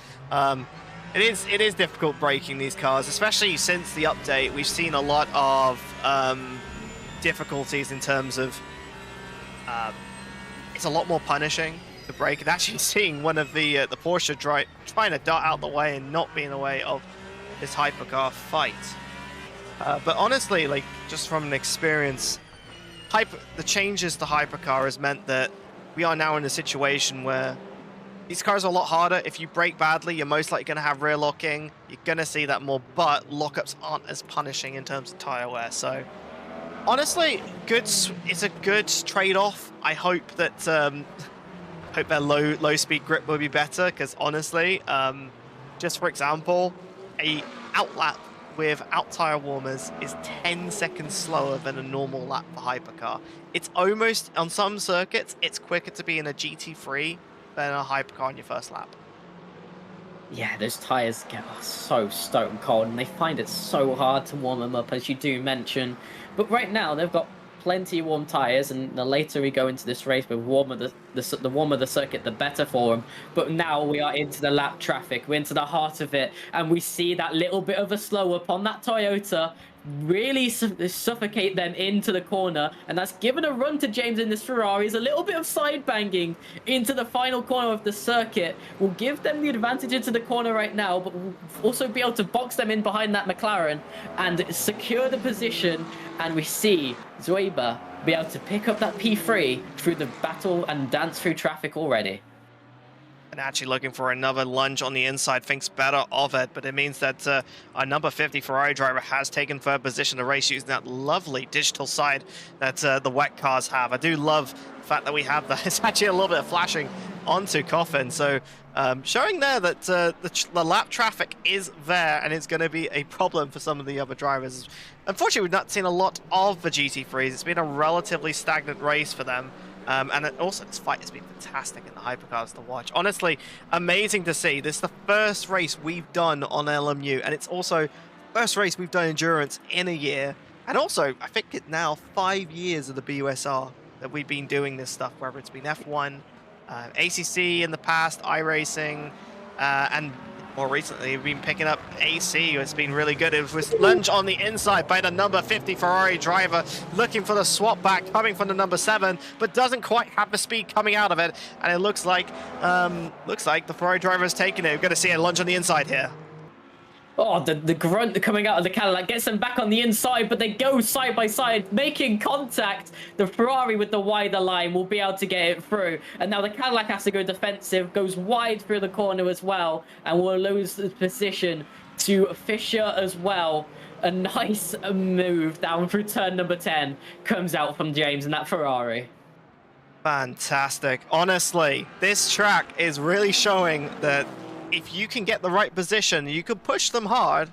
It is difficult braking these cars, especially since the update. We've seen a lot of difficulties in terms of it's a lot more punishing to brake, and actually seeing one of the Porsche trying to dart out the way and not be in the way of this hypercar fight. But honestly, like, just from an experience, the changes to hypercar has meant that we are now in a situation where these cars are a lot harder. If you brake badly, you're most likely going to have rear locking. You're going to see that more, but lockups aren't as punishing in terms of tire wear. So honestly, it's a good trade-off. I hope that their low speed grip will be better, because honestly, just for example, a outlap without tire warmers is 10 seconds slower than a normal lap for hypercar. It's almost, on some circuits, it's quicker to be in a GT3 than a hypercar on your first lap. Yeah, those tires get so stone cold, and they find it so hard to warm them up, as you do mention. But right now, they've got plenty of warm tires, and the later we go into this race, the warmer the circuit, the better for them. But now we are into the lap traffic, we're into the heart of it, and we see that little bit of a slow up on that Toyota really suffocate them into the corner, and that's given a run to James in this Ferrari. Is a little bit of side banging into the final corner of the circuit will give them the advantage into the corner right now, but will also be able to box them in behind that McLaren and secure the position. And we see Zoiber be able to pick up that P3 through the battle and dance through traffic already. and actually looking for another lunge on the inside, thinks better of it, but it means that our number 50 Ferrari driver has taken third position of the race using that lovely digital side that the wet cars have. I do love the fact that we have that. It's actually a little bit of flashing onto Coffin, so showing there that the lap traffic is there, and it's going to be a problem for some of the other drivers. Unfortunately, we've not seen a lot of the GT3s. It's been a relatively stagnant race for them. And also, this fight has been fantastic in the hypercars to watch. Honestly, amazing to see. This is the first race we've done on LMU, and it's also the first race we've done endurance in a year. And also, I think it's now 5 years of the BUSR that we've been doing this stuff, whether it's been F1, ACC in the past, iRacing, and more recently, we've been picking up AC. It's been really good. It was lunge on the inside by the number 50 Ferrari driver, looking for the swap back coming from the number 7, but doesn't quite have the speed coming out of it. And it looks like the Ferrari driver has taken it. We're going to see a lunge on the inside here. Oh, the grunt coming out of the Cadillac gets them back on the inside, but they go side by side, making contact. The Ferrari with the wider line will be able to get it through. And now the Cadillac has to go defensive, goes wide through the corner as well, and will lose the position to Fisher as well. A nice move down through turn number 10 comes out from James and that Ferrari. Fantastic. Honestly, this track is really showing that if you can get the right position, you can push them hard,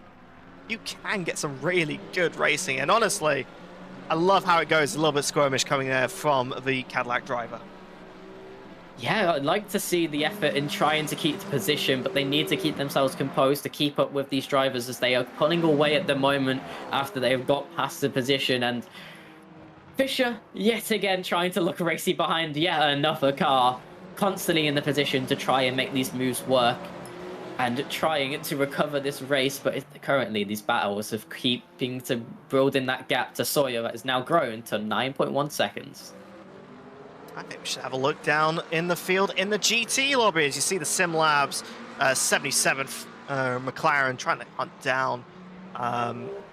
you can get some really good racing. And honestly, I love how it goes a little bit skirmish coming there from the Cadillac driver. Yeah, I'd like to see the effort in trying to keep the position, but they need to keep themselves composed to keep up with these drivers as they are pulling away at the moment after they've got past the position. And Fisher, yet again, trying to look racy behind yet another car, constantly in the position to try and make these moves work. And trying to recover this race, but currently these battles of keeping to building that gap to Sawyer that has now grown to 9.1 seconds. I think we should have a look down in the field in the GT lobby as you see the Sim Labs 77th McLaren trying to hunt down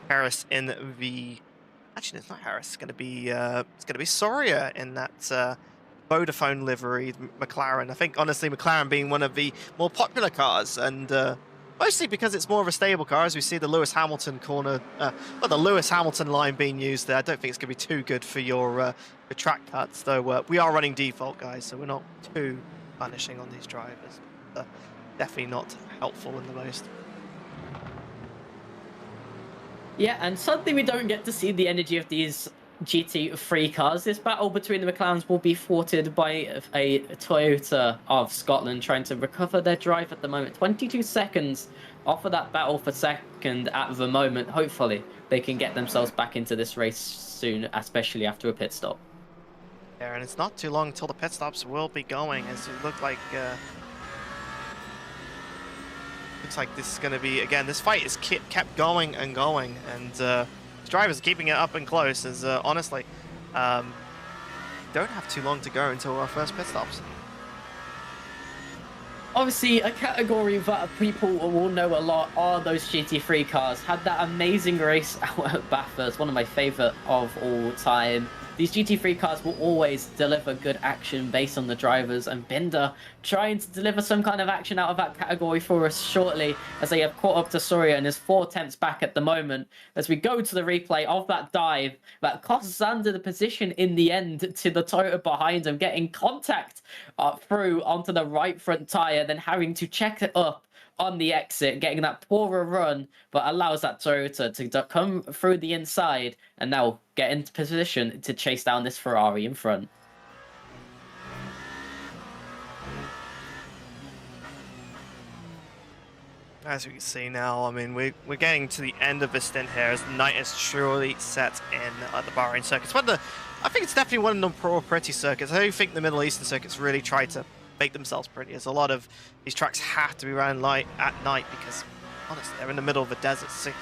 Harris in the. Actually, it's not Harris. It's going to be Sawyer in that. Vodafone livery McLaren. I think honestly McLaren being one of the more popular cars, and mostly because it's more of a stable car, as we see the Lewis Hamilton corner, well, the Lewis Hamilton line being used there. I don't think it's going to be too good for your track cuts, though. We are running default, guys, so we're not too punishing on these drivers. Definitely not helpful in the most. Yeah, and suddenly we don't get to see the energy of these GT3 cars. This battle between the McLarens will be thwarted by a Toyota of Scotland trying to recover their drive at the moment. 22 seconds off of that battle for second at the moment. Hopefully they can get themselves back into this race soon, especially after a pit stop. Yeah, and it's not too long until the pit stops will be going, as it looks like this is going to be, again, this fight is kept going and going, and drivers keeping it up and close, as honestly don't have too long to go until our first pit stops. Obviously, a category that people will know a lot are those GT3 cars. Had that amazing race out at Bathurst, one of my favourite of all time. These GT3 cars will always deliver good action based on the drivers, and Binder trying to deliver some kind of action out of that category for us shortly, as they have caught up to Soria and is 4 tenths back at the moment. As we go to the replay of that dive that costs Xander the position in the end to the Toyota behind him, getting contact through onto the right front tyre, then having to check it up on the exit, getting that poorer run, but allows that Toyota to come through the inside and now get into position to chase down this Ferrari in front. As we can see now, I mean, we're getting to the end of the stint here as the night is truly set in the Bahrain circuits. I think it's definitely one of the more pretty circuits. I don't think the Middle Eastern circuits really try to make themselves pretty, as a lot of these tracks have to be ran at night because, honestly, they're in the middle of a desert. So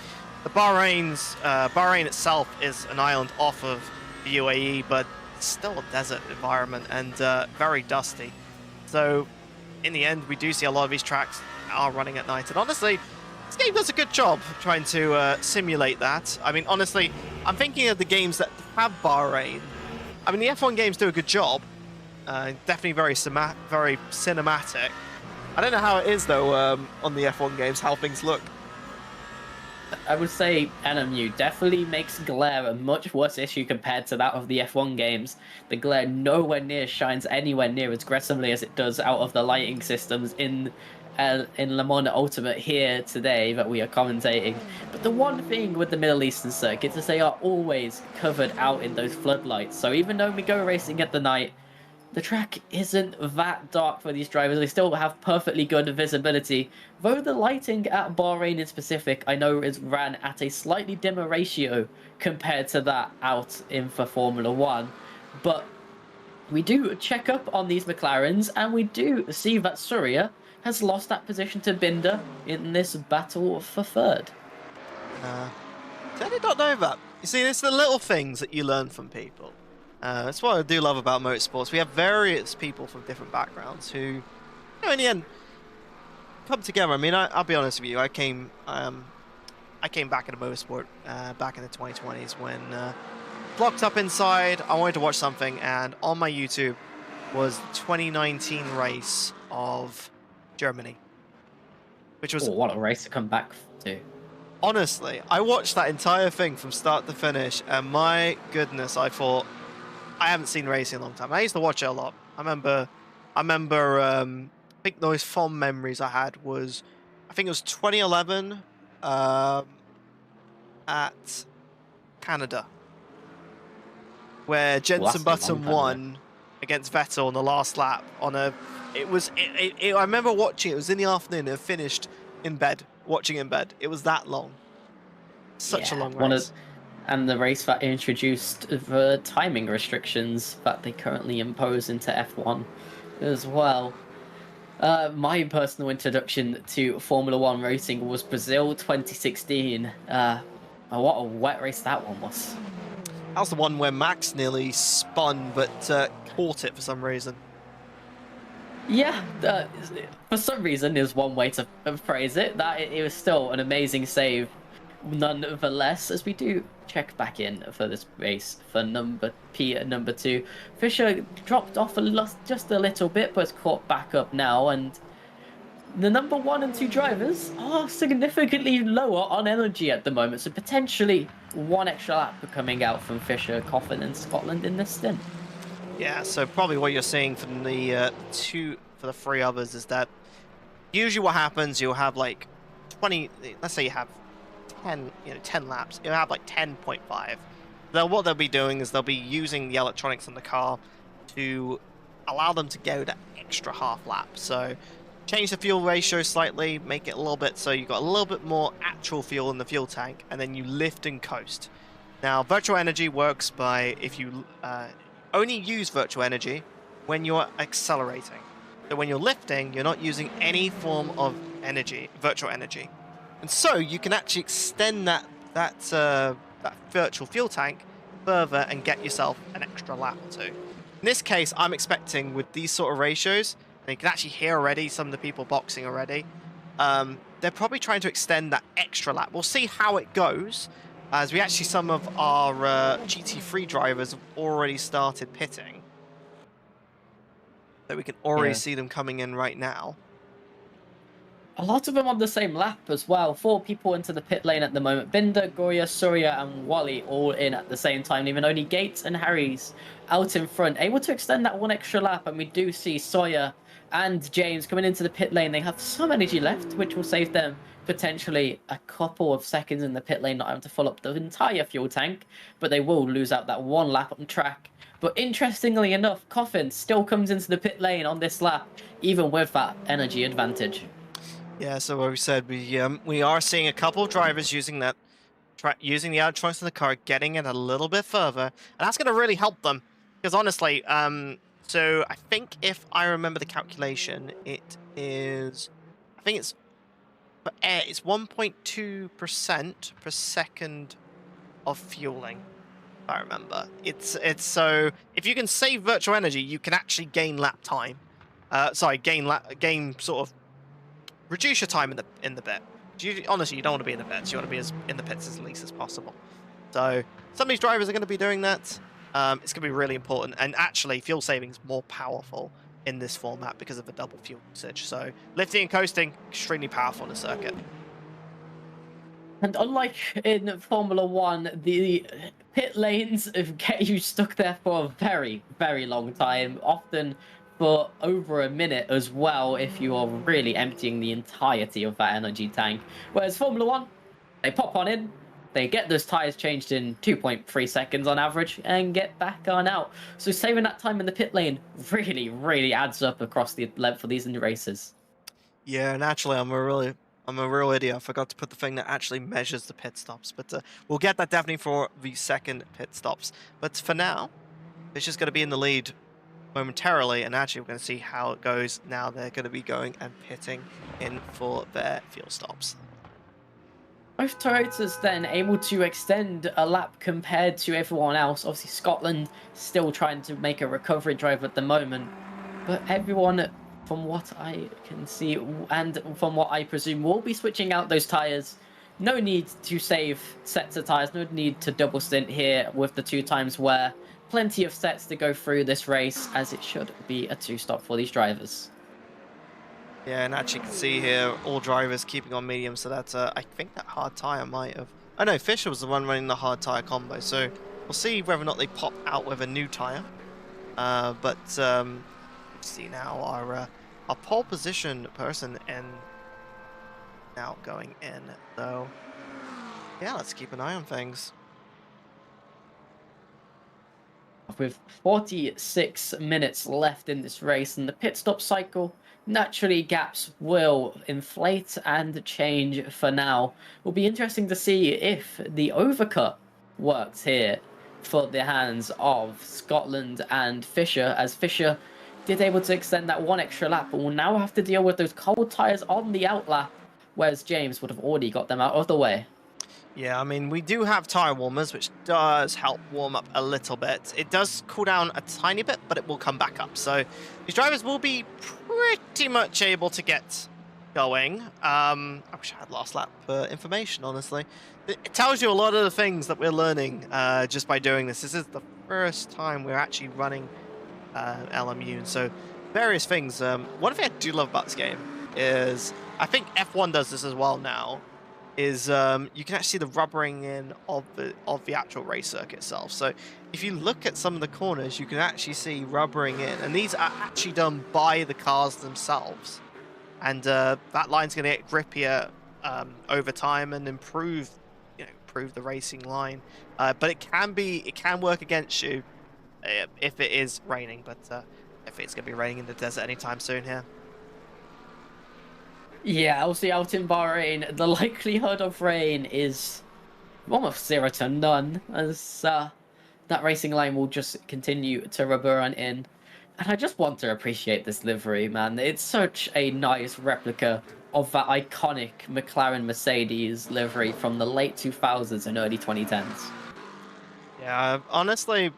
the Bahrain itself is an island off of the UAE, but it's still a desert environment and very dusty. So in the end, we do see a lot of these tracks are running at night. And honestly, this game does a good job trying to simulate that. I mean, honestly, I'm thinking of the games that have Bahrain. I mean, the F1 games do a good job. Definitely very cinematic. I don't know how it is though on the F1 games, how things look. I would say LMU definitely makes glare a much worse issue compared to that of the F1 games. The glare nowhere near shines anywhere near as aggressively as it does out of the lighting systems in Le Mans Ultimate here today that we are commentating. But the one thing with the Middle Eastern circuits is they are always covered out in those floodlights. So even though we go racing at the night, the track isn't that dark for these drivers. They still have perfectly good visibility. Though the lighting at Bahrain in specific, I know is ran at a slightly dimmer ratio compared to that out in for Formula 1. But we do check up on these McLarens, and we do see that Surya has lost that position to Binder in this battle for third. I did not know that. You see, it's the little things that you learn from people. That's what I do love about motorsports. We have various people from different backgrounds who, you know, in the end, come together. I mean, I'll be honest with you. I came back into motorsport back in the 2020s when locked up inside. I wanted to watch something, and on my YouTube was the 2019 race of Germany, which was what a race to come back to. Honestly, I watched that entire thing from start to finish, and my goodness, I thought, I haven't seen racing in a long time. I used to watch it a lot. I remember, I think those fond memories I had was, I think it was 2011 at Canada, where Jenson Button won against Vettel on the last lap on a, I remember watching it, it was in the afternoon, and finished in bed, watching it in bed. It was that long. Such a long race. And the race that introduced the timing restrictions that they currently impose into F1 as well. My personal introduction to Formula 1 racing was Brazil 2016. What a wet race that one was. That was the one where Max nearly spun, but caught it for some reason. Yeah, for some reason is one way to phrase it. That it was still an amazing save, nonetheless, as we do check back in for this race for number 2. Fisher dropped off just a little bit, but is caught back up now, and the number 1 and 2 drivers are significantly lower on energy at the moment, so potentially one extra lap coming out from Fisher, Coffin, and Scotland in this stint. Yeah, so probably what you're seeing from the for the 3 others is that usually what happens, you'll have like 20, let's say you have 10 laps, you'll have like 10.5. What they'll be doing is they'll be using the electronics in the car to allow them to go that extra half lap. So change the fuel ratio slightly, make it a little bit so you've got a little bit more actual fuel in the fuel tank, and then you lift and coast. Now, virtual energy works by if you only use virtual energy when you're accelerating. So when you're lifting, you're not using any form of energy, virtual energy. And so you can actually extend that virtual fuel tank further and get yourself an extra lap or 2. In this case, I'm expecting with these sort of ratios, and you can actually hear already some of the people boxing already, they're probably trying to extend that extra lap. We'll see how it goes, as we actually, some of our GT3 drivers have already started pitting. So we can already see them coming in right now. A lot of them on the same lap as well. 4 people into the pit lane at the moment. Binder, Goya, Surya, and Wally all in at the same time, leaving only Gates and Harry's out in front, able to extend that 1 extra lap. And we do see Sawyer and James coming into the pit lane. They have some energy left, which will save them potentially a couple of seconds in the pit lane, not having to fill up the entire fuel tank, but they will lose out that 1 lap on track. But interestingly enough, Coffin still comes into the pit lane on this lap, even with that energy advantage. Yeah, so what we said, we are seeing a couple of drivers using the electronics in the car, getting it a little bit further, and that's going to really help them. Because honestly, so I think if I remember the calculation, it is, I think it's for air, it's 1.2% per second of fueling. If I remember, it's so if you can save virtual energy, you can actually gain lap time. Gain sort of. Reduce your time in the pit. Honestly, you don't want to be in the pits. You want to be in the pits as least as possible. So some of these drivers are going to be doing that. It's going to be really important. And actually, fuel saving is more powerful in this format because of the double fuel usage. So lifting and coasting, extremely powerful in the circuit. And unlike in Formula One, the pit lanes get you stuck there for a very, very long time, often for over a minute as well, if you are really emptying the entirety of that energy tank. Whereas Formula One, they pop on in, they get those tires changed in 2.3 seconds on average, and get back on out. So saving that time in the pit lane really, really adds up across the length of these races. Yeah, and actually, I'm a real idiot. I forgot to put the thing that actually measures the pit stops, but we'll get that definitely for the second pit stops. But for now, it's just going to be in the lead momentarily, and actually, we're going to see how it goes now. They're going to be going and pitting in for their fuel stops. Both Toyotas then able to extend a lap compared to everyone else. Obviously, Scotland still trying to make a recovery drive at the moment, but everyone, from what I can see and from what I presume, will be switching out those tyres. No need to save sets of tyres, no need to double stint here with the 2 times wear. Plenty of sets to go through this race, as it should be a 2-stop for these drivers. Yeah, and actually you can see here all drivers keeping on medium, so that's I think that hard tyre might have... Oh no, Fisher was the one running the hard tyre combo, so we'll see whether or not they pop out with a new tyre. But see now our pole position person in now going in, though. Yeah, let's keep an eye on things. With 46 minutes left in this race and the pit stop cycle, naturally gaps will inflate and change for now. Will be interesting to see if the overcut works here for the hands of Scotland and Fisher, as Fisher did able to extend that 1 extra lap, but will now have to deal with those cold tyres on the outlap, whereas James would have already got them out of the way. Yeah, I mean, we do have tyre warmers, which does help warm up a little bit. It does cool down a tiny bit, but it will come back up. So these drivers will be pretty much able to get going. I wish I had last lap information, honestly. It tells you a lot of the things that we're learning just by doing this. This is the first time we're actually running LMU, and so various things. One thing I do love about this game is, I think F1 does this as well now, is you can actually see the rubbering in of the actual race circuit itself. So if you look at some of the corners, you can actually see rubbering in, and these are actually done by the cars themselves. And that line's going to get grippier over time and improve the racing line. But it can work against you if it is raining. But if it's going to be raining in the desert anytime soon here. Yeah, obviously out in Bahrain, the likelihood of rain is almost 0 to none, as that racing line will just continue to rubber on in. And I just want to appreciate this livery, man. It's such a nice replica of that iconic McLaren Mercedes livery from the late 2000s and early 2010s. Yeah, honestly,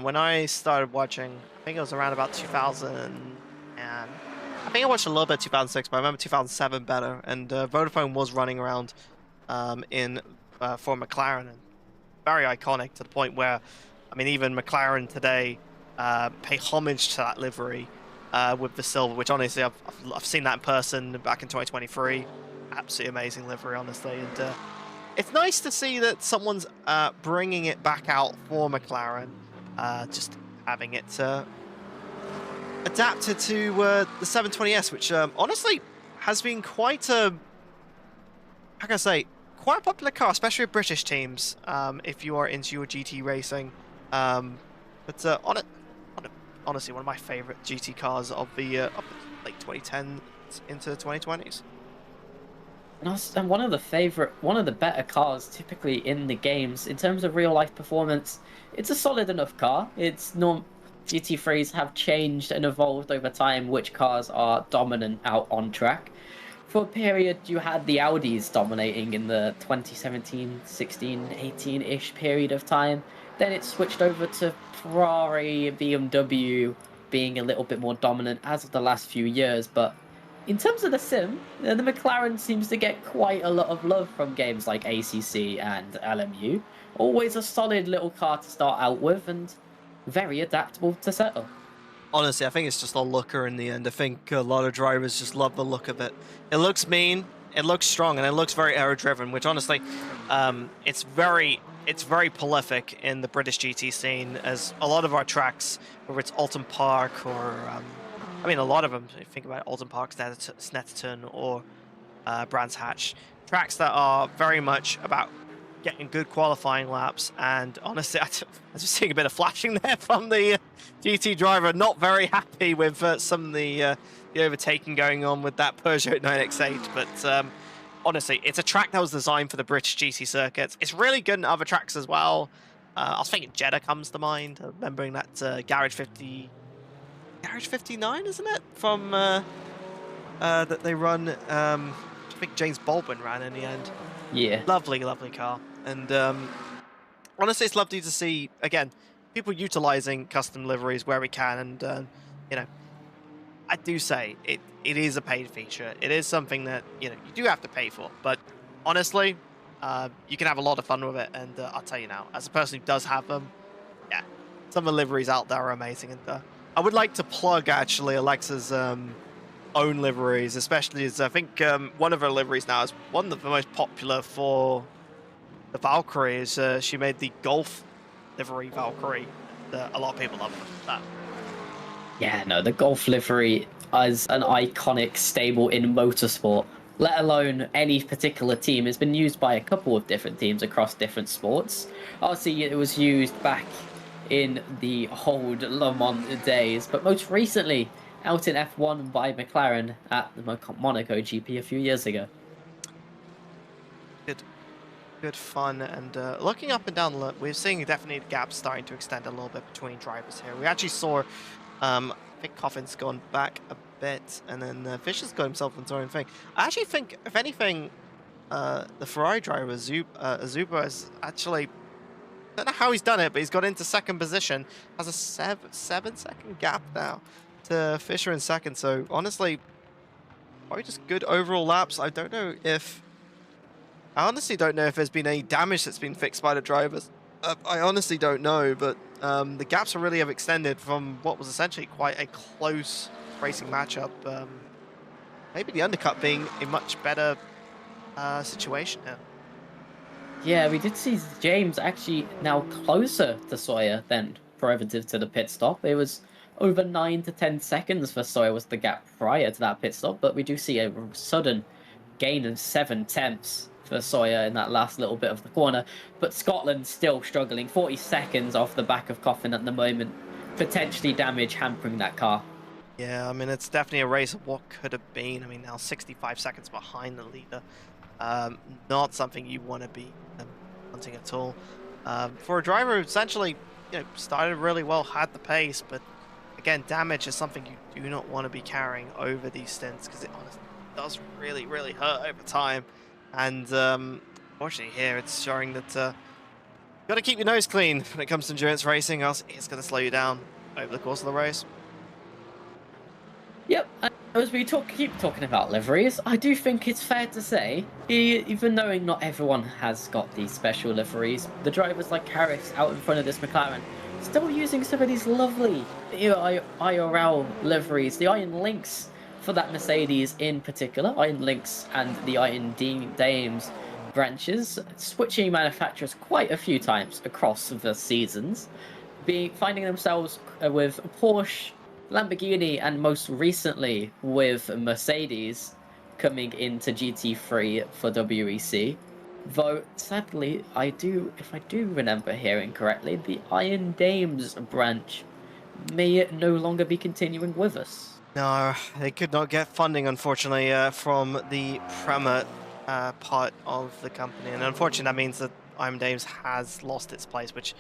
when I started watching, I think it was around about 2000, and I think I watched a little bit 2006, but I remember 2007 better. And Vodafone was running around for McLaren, and very iconic to the point where, I mean, even McLaren today pay homage to that livery with the silver, which honestly I've seen that in person back in 2023. Absolutely amazing livery, honestly, and it's nice to see that someone's bringing it back out for McLaren, just having it adapted to the 720S, which honestly has been quite a, how can I say, quite a popular car, especially with British teams, if you are into your GT racing. But honestly, one of my favorite GT cars of the late 2010s into the 2020s. And one of the better cars typically in the games in terms of real life performance. It's a solid enough car. GT3s have changed and evolved over time which cars are dominant out on track. For a period, you had the Audis dominating in the 2017, 16, 18-ish period of time. Then it switched over to Ferrari, BMW being a little bit more dominant as of the last few years. But in terms of the sim, the McLaren seems to get quite a lot of love from games like ACC and LMU. Always a solid little car to start out with, and very adaptable to settle. Honestly, I think it's just a looker in the end. I think a lot of drivers just love the look of it. It looks mean, it looks strong, and it looks very aero-driven, which honestly, it's very prolific in the British GT scene, as a lot of our tracks, whether it's Alton Park or, I mean, a lot of them, if you think about Alton Park, Snetterton, or Brands Hatch, tracks that are very much about getting good qualifying laps. And honestly, I was just seeing a bit of flashing there from the GT driver, not very happy with some of the overtaking going on with that Peugeot 9X8. But honestly, it's a track that was designed for the British GT circuits. It's really good in other tracks as well. I was thinking Jeddah comes to mind, remembering that Garage 59, isn't it? From that they run, I think James Baldwin ran in the end. Yeah. Lovely, lovely car. And honestly, it's lovely to see, again, people utilizing custom liveries where we can. And, you know, I do say it is a paid feature. It is something that, you know, you do have to pay for. But honestly, you can have a lot of fun with it. And I'll tell you now, as a person who does have them, yeah, some of the liveries out there are amazing. And I would like to plug, actually, Alexa's own liveries, especially as I think one of her liveries now is one of the most popular for the Valkyrie. Is she made the Golf livery Valkyrie. A lot of people love that. Yeah, no, the Golf livery is an iconic stable in motorsport, let alone any particular team. It's been used by a couple of different teams across different sports. Obviously, it was used back in the old Le Mans days, but most recently out in F1 by McLaren at the Monaco GP a few years ago. Good fun. And looking up and down, we're seeing definitely the gap starting to extend a little bit between drivers here. We actually saw, I think Coffin's gone back a bit, and then Fischer's got himself into his own thing. I actually think, if anything, the Ferrari driver, Azuba, is actually, I don't know how he's done it, but he's got into second position, has a 7-second gap now to Fischer in second. So honestly, probably just good overall laps. I honestly don't know if there's been any damage that's been fixed by the drivers. I honestly don't know, but the gaps really have extended from what was essentially quite a close racing matchup. Maybe the undercut being a much better situation here. Yeah, we did see James actually now closer to Sawyer than relative to the pit stop. It was over 9 to 10 seconds for Sawyer was the gap prior to that pit stop, but we do see a sudden gain of 7/10 for Sawyer in that last little bit of the corner. But Scotland still struggling, 40 seconds off the back of Coffin at the moment, potentially damage hampering that car. Yeah, I mean, it's definitely a race of what could have been. I mean, now 65 seconds behind the leader. Not something you want to be hunting at all. For a driver who essentially, you know, started really well, had the pace, but again, damage is something you do not want to be carrying over these stints, because it honestly does really, really hurt over time. And fortunately here, it's showing that you got to keep your nose clean when it comes to endurance racing, else it's going to slow you down over the course of the race. Yep, and as we keep talking about liveries, I do think it's fair to say, even knowing not everyone has got these special liveries, the drivers like Harris out in front of this McLaren, still using some of these lovely IRL liveries, the Iron Lynx for that Mercedes in particular, Iron Lynx and the Iron Dames branches, switching manufacturers quite a few times across the seasons, finding themselves with Porsche, Lamborghini, and most recently with Mercedes coming into GT3 for WEC. Though sadly, if I do remember hearing correctly, the Iron Dames branch may no longer be continuing with us. No, they could not get funding, unfortunately, from the Prema part of the company, and unfortunately that means that Iron Dames has lost its place, which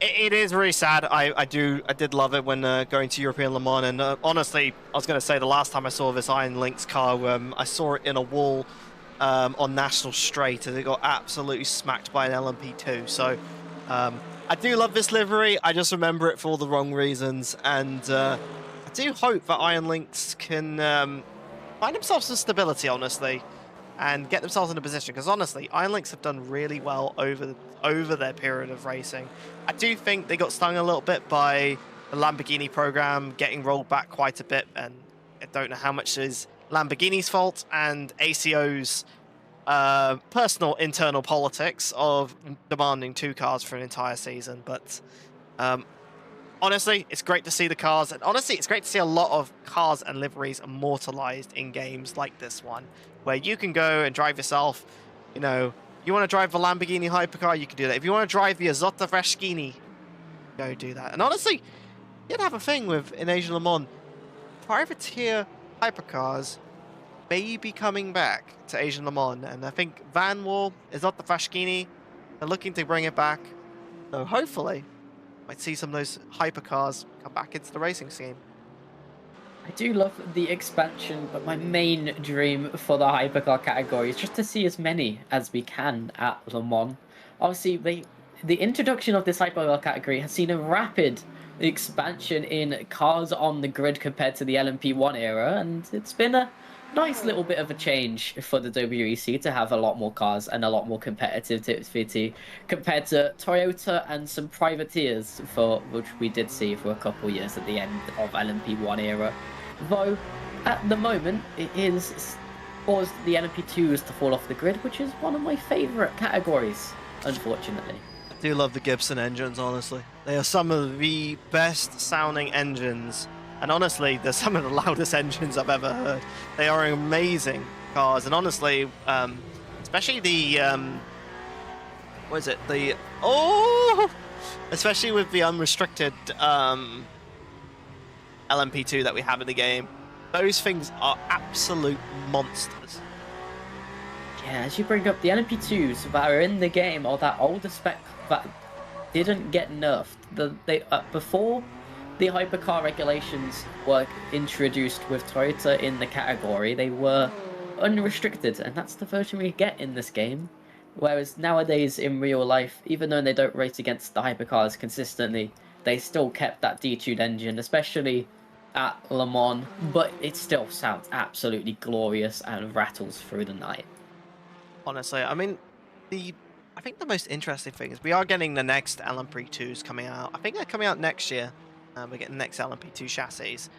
it is really sad. I did love it when going to European Le Mans, and honestly, I was going to say the last time I saw this Iron Lynx car, I saw it in a wall on National Straight, and it got absolutely smacked by an LMP2. So I do love this livery. I just remember it for all the wrong reasons, and I do hope that Iron Lynx can find themselves some stability, honestly, and get themselves in a position, because honestly, Iron Lynx have done really well over their period of racing. I do think they got stung a little bit by the Lamborghini program getting rolled back quite a bit, and I don't know how much is Lamborghini's fault and ACO's personal internal politics of demanding 2 cars for an entire season. But honestly, it's great to see the cars, and honestly, it's great to see a lot of cars and liveries immortalized in games like this one, where you can go and drive yourself. You know, you want to drive the Lamborghini hypercar, you can do that. If you want to drive the Azotta Vraschini, go do that. And honestly, you'd have a thing with in Asian Le Mans, privateer hypercars may be coming back to Asian Le Mans, and I think Van Wall, Azotta Vraschini, are looking to bring it back. So hopefully, might see some of those hypercars come back into the racing scheme. I do love the expansion, but my main dream for the hypercar category is just to see as many as we can at Le Mans. Obviously, the introduction of this hypercar category has seen a rapid expansion in cars on the grid compared to the LMP1 era, and it's been a nice little bit of a change for the WEC to have a lot more cars and a lot more competitivity compared to Toyota and some privateers, for which we did see for a couple years at the end of LMP1 era. Though at the moment it is caused the LMP2s to fall off the grid, which is one of my favourite categories, unfortunately. I do love the Gibson engines, honestly. They are some of the best sounding engines. And honestly, they're some of the loudest engines I've ever heard. They are amazing cars. And honestly, especially the, what is it? Especially with the unrestricted LMP2 that we have in the game. Those things are absolute monsters. Yeah, as you bring up the LMP2s that are in the game, or that older spec that didn't get nerfed. Before the hypercar regulations were introduced with Toyota in the category, they were unrestricted, and that's the version we get in this game. Whereas nowadays in real life, even though they don't race against the hypercars consistently, they still kept that detuned engine, especially at Le Mans, but it still sounds absolutely glorious and rattles through the night. Honestly, I mean, I think the most interesting thing is we are getting the next LMP2s coming out. I think they're coming out next year. We're getting the next LMP2 chassis.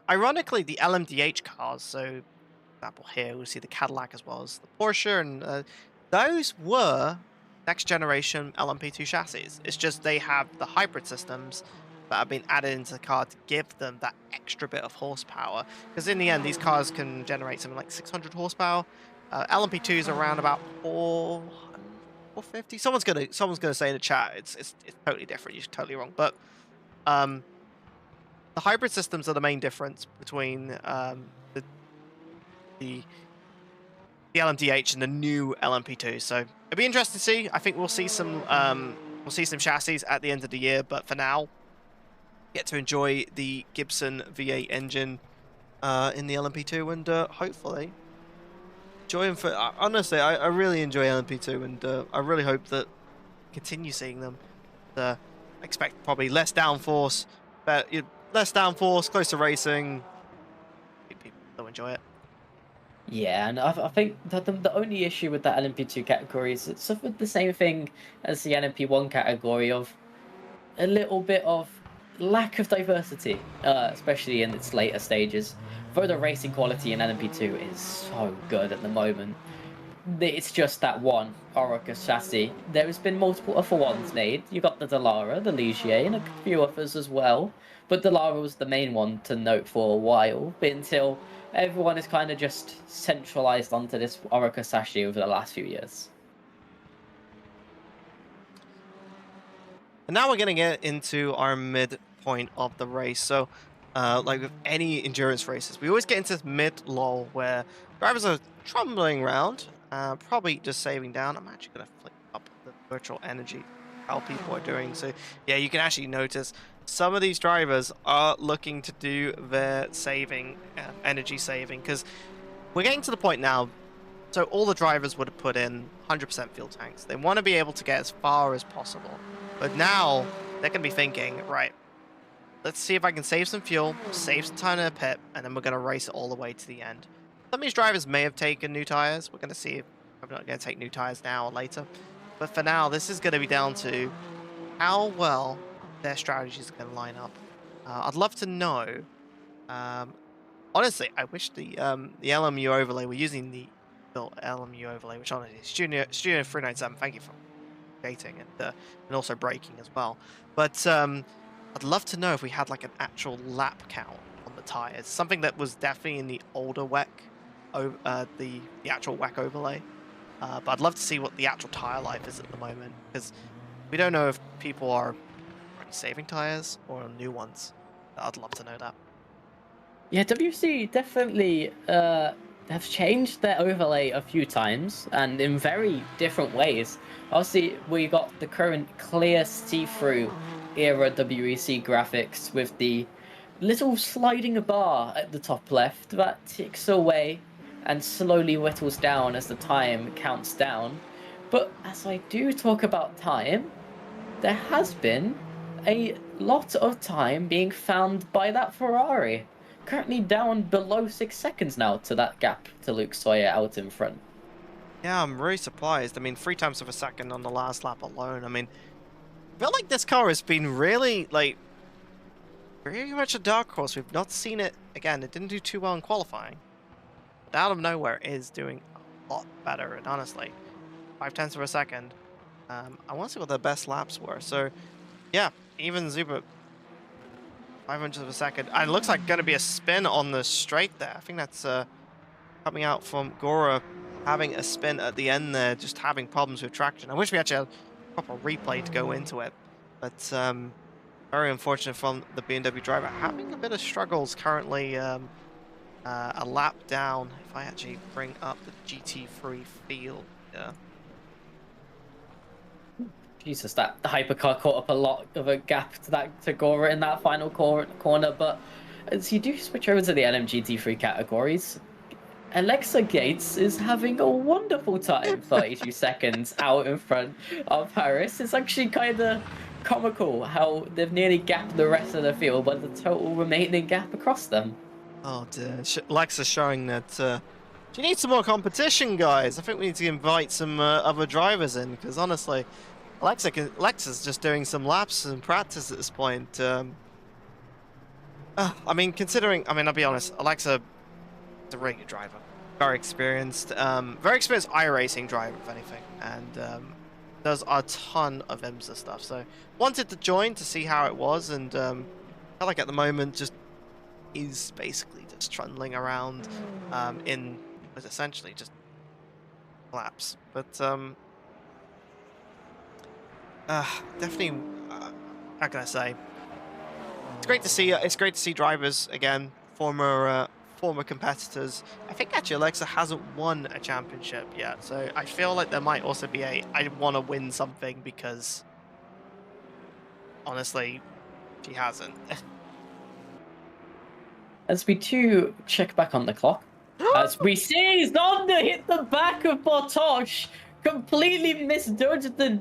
Ironically, the LMDH cars, so for example here, we'll see the Cadillac as well as the Porsche, and those were next generation LMP2 chassis. It's just they have the hybrid systems that have been added into the car to give them that extra bit of horsepower. Because in the end, these cars can generate something like 600 horsepower. LMP2s are around about 450. Someone's gonna say in the chat it's totally different. You're totally wrong, but the hybrid systems are the main difference between the LMDH and the new LMP2. So it'll be interesting to see. I think we'll see some chassis at the end of the year, but for now, get to enjoy the Gibson V8 engine in the LMP2, and hopefully enjoy them for. Honestly, I really enjoy LMP2, and I really hope that continue seeing them. I expect probably less downforce, but less downforce, closer racing. People will enjoy it. Yeah, and I think the only issue with that LMP2 category is it suffered the same thing as the LMP1 category of a little bit of lack of diversity, especially in its later stages. Though the racing quality in LMP2 is so good at the moment, it's just that one Oroca chassis. There has been multiple other ones made. You got the Dallara, the Ligier, and a few others as well. But Dallara was the main one to note for a while, but until everyone is kind of just centralized onto this Oroca chassis over the last few years. And now we're going to get into our midpoint of the race. So, like with any endurance races, we always get into this mid-lull where drivers are trundling around, probably just saving down. I'm actually going to flip up the virtual energy, how people are doing. So, yeah, you can actually notice some of these drivers are looking to do their saving, energy saving, because we're getting to the point now. So all the drivers would have put in 100% fuel tanks. They want to be able to get as far as possible. But now they're going to be thinking, right, let's see if I can save some fuel, save some time in the pit, and then we're going to race it all the way to the end. Some of these drivers may have taken new tires. We're going to see if I'm not going to take new tires now or later. But for now, this is going to be down to how well their strategies are going to line up. I'd love to know. Honestly, I wish the LMU overlay. We're using the LMU overlay, which honestly is Studio 397. Thank you for updating and also breaking as well. But I'd love to know if we had like an actual lap count on the tires, something that was definitely in the older WEC, the actual WEC overlay. But I'd love to see what the actual tire life is at the moment, because we don't know if people are saving tires or new ones. I'd love to know that. Yeah, WC definitely have changed their overlay a few times and in very different ways. Obviously, we got the current clear see-through era WEC graphics with the little sliding bar at the top left that ticks away and slowly whittles down as the time counts down. But as I do talk about time, there has been a lot of time being found by that Ferrari. Currently down below 6 seconds now to that gap to Luke Sawyer out in front. Yeah, I'm really surprised. I mean, 3 times of a second on the last lap alone. I mean, I feel like this car has been really, like, very much a dark horse. We've not seen it, again, it didn't do too well in qualifying. But out of nowhere, it is doing a lot better. And honestly, 0.5 of a second. I want to see what their best laps were. So, yeah, even Zuba, 500 of a second. And it looks like going to be a spin on the straight there. I think that's coming out from Gora having a spin at the end there, just having problems with traction. I wish we actually had a proper replay to go into it. But very unfortunate from the BMW driver. Having a bit of struggles currently a lap down. If I actually bring up the GT3 field. Yeah. Jesus, that hypercar caught up a lot of a gap to Gora in that final corner. But as you do switch over to the LMGT3 categories, Alexa Gates is having a wonderful time 32 seconds out in front of Paris. It's actually kind of comical how they've nearly gapped the rest of the field by the total remaining gap across them. Oh dear, Alexa's showing that she needs some more competition, guys. I think we need to invite some other drivers in, because honestly, Alexa's just doing some laps and practice at this point. I mean, I'll be honest, Alexa is a really good driver. Very experienced iRacing driver, if anything. And does a ton of IMSA stuff. So, wanted to join to see how it was, and felt like at the moment just is basically just trundling around in essentially just laps. But definitely, how can I say? It's great to see. It's great to see drivers again, former competitors. I think actually Alexa hasn't won a championship yet, so I feel like there might also be I want to win something, because honestly, she hasn't. As we do check back on the clock, as we see Zonda hit the back of Bartosz, completely misjudged the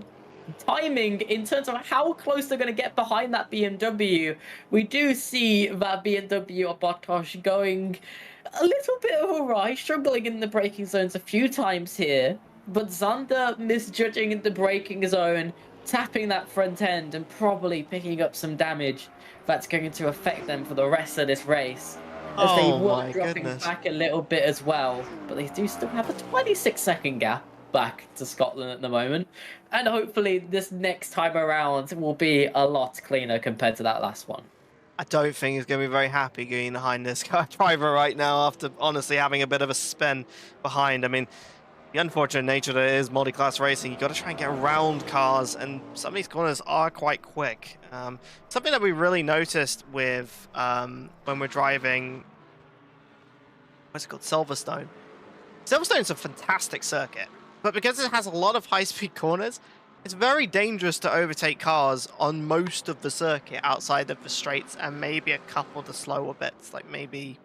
timing in terms of how close they're going to get behind that BMW. We do see that BMW or Bartosz going a little bit awry, struggling in the braking zones a few times here, but Zander misjudging in the braking zone, tapping that front end and probably picking up some damage that's going to affect them for the rest of this race. As they were dropping back a little bit as well, but they do still have a 26-second gap back to Scotland at the moment, and hopefully this next time around will be a lot cleaner compared to that last one. I don't think he's going to be very happy getting behind this driver right now after honestly having a bit of a spin behind. I mean, the unfortunate nature that it is multi-class racing, you've got to try and get around cars, and some of these corners are quite quick. Something that we really noticed with when we're driving, what's it called, Silverstone. Silverstone's a fantastic circuit, but because it has a lot of high-speed corners, it's very dangerous to overtake cars on most of the circuit outside of the straights and maybe a couple of the slower bits, like maybe,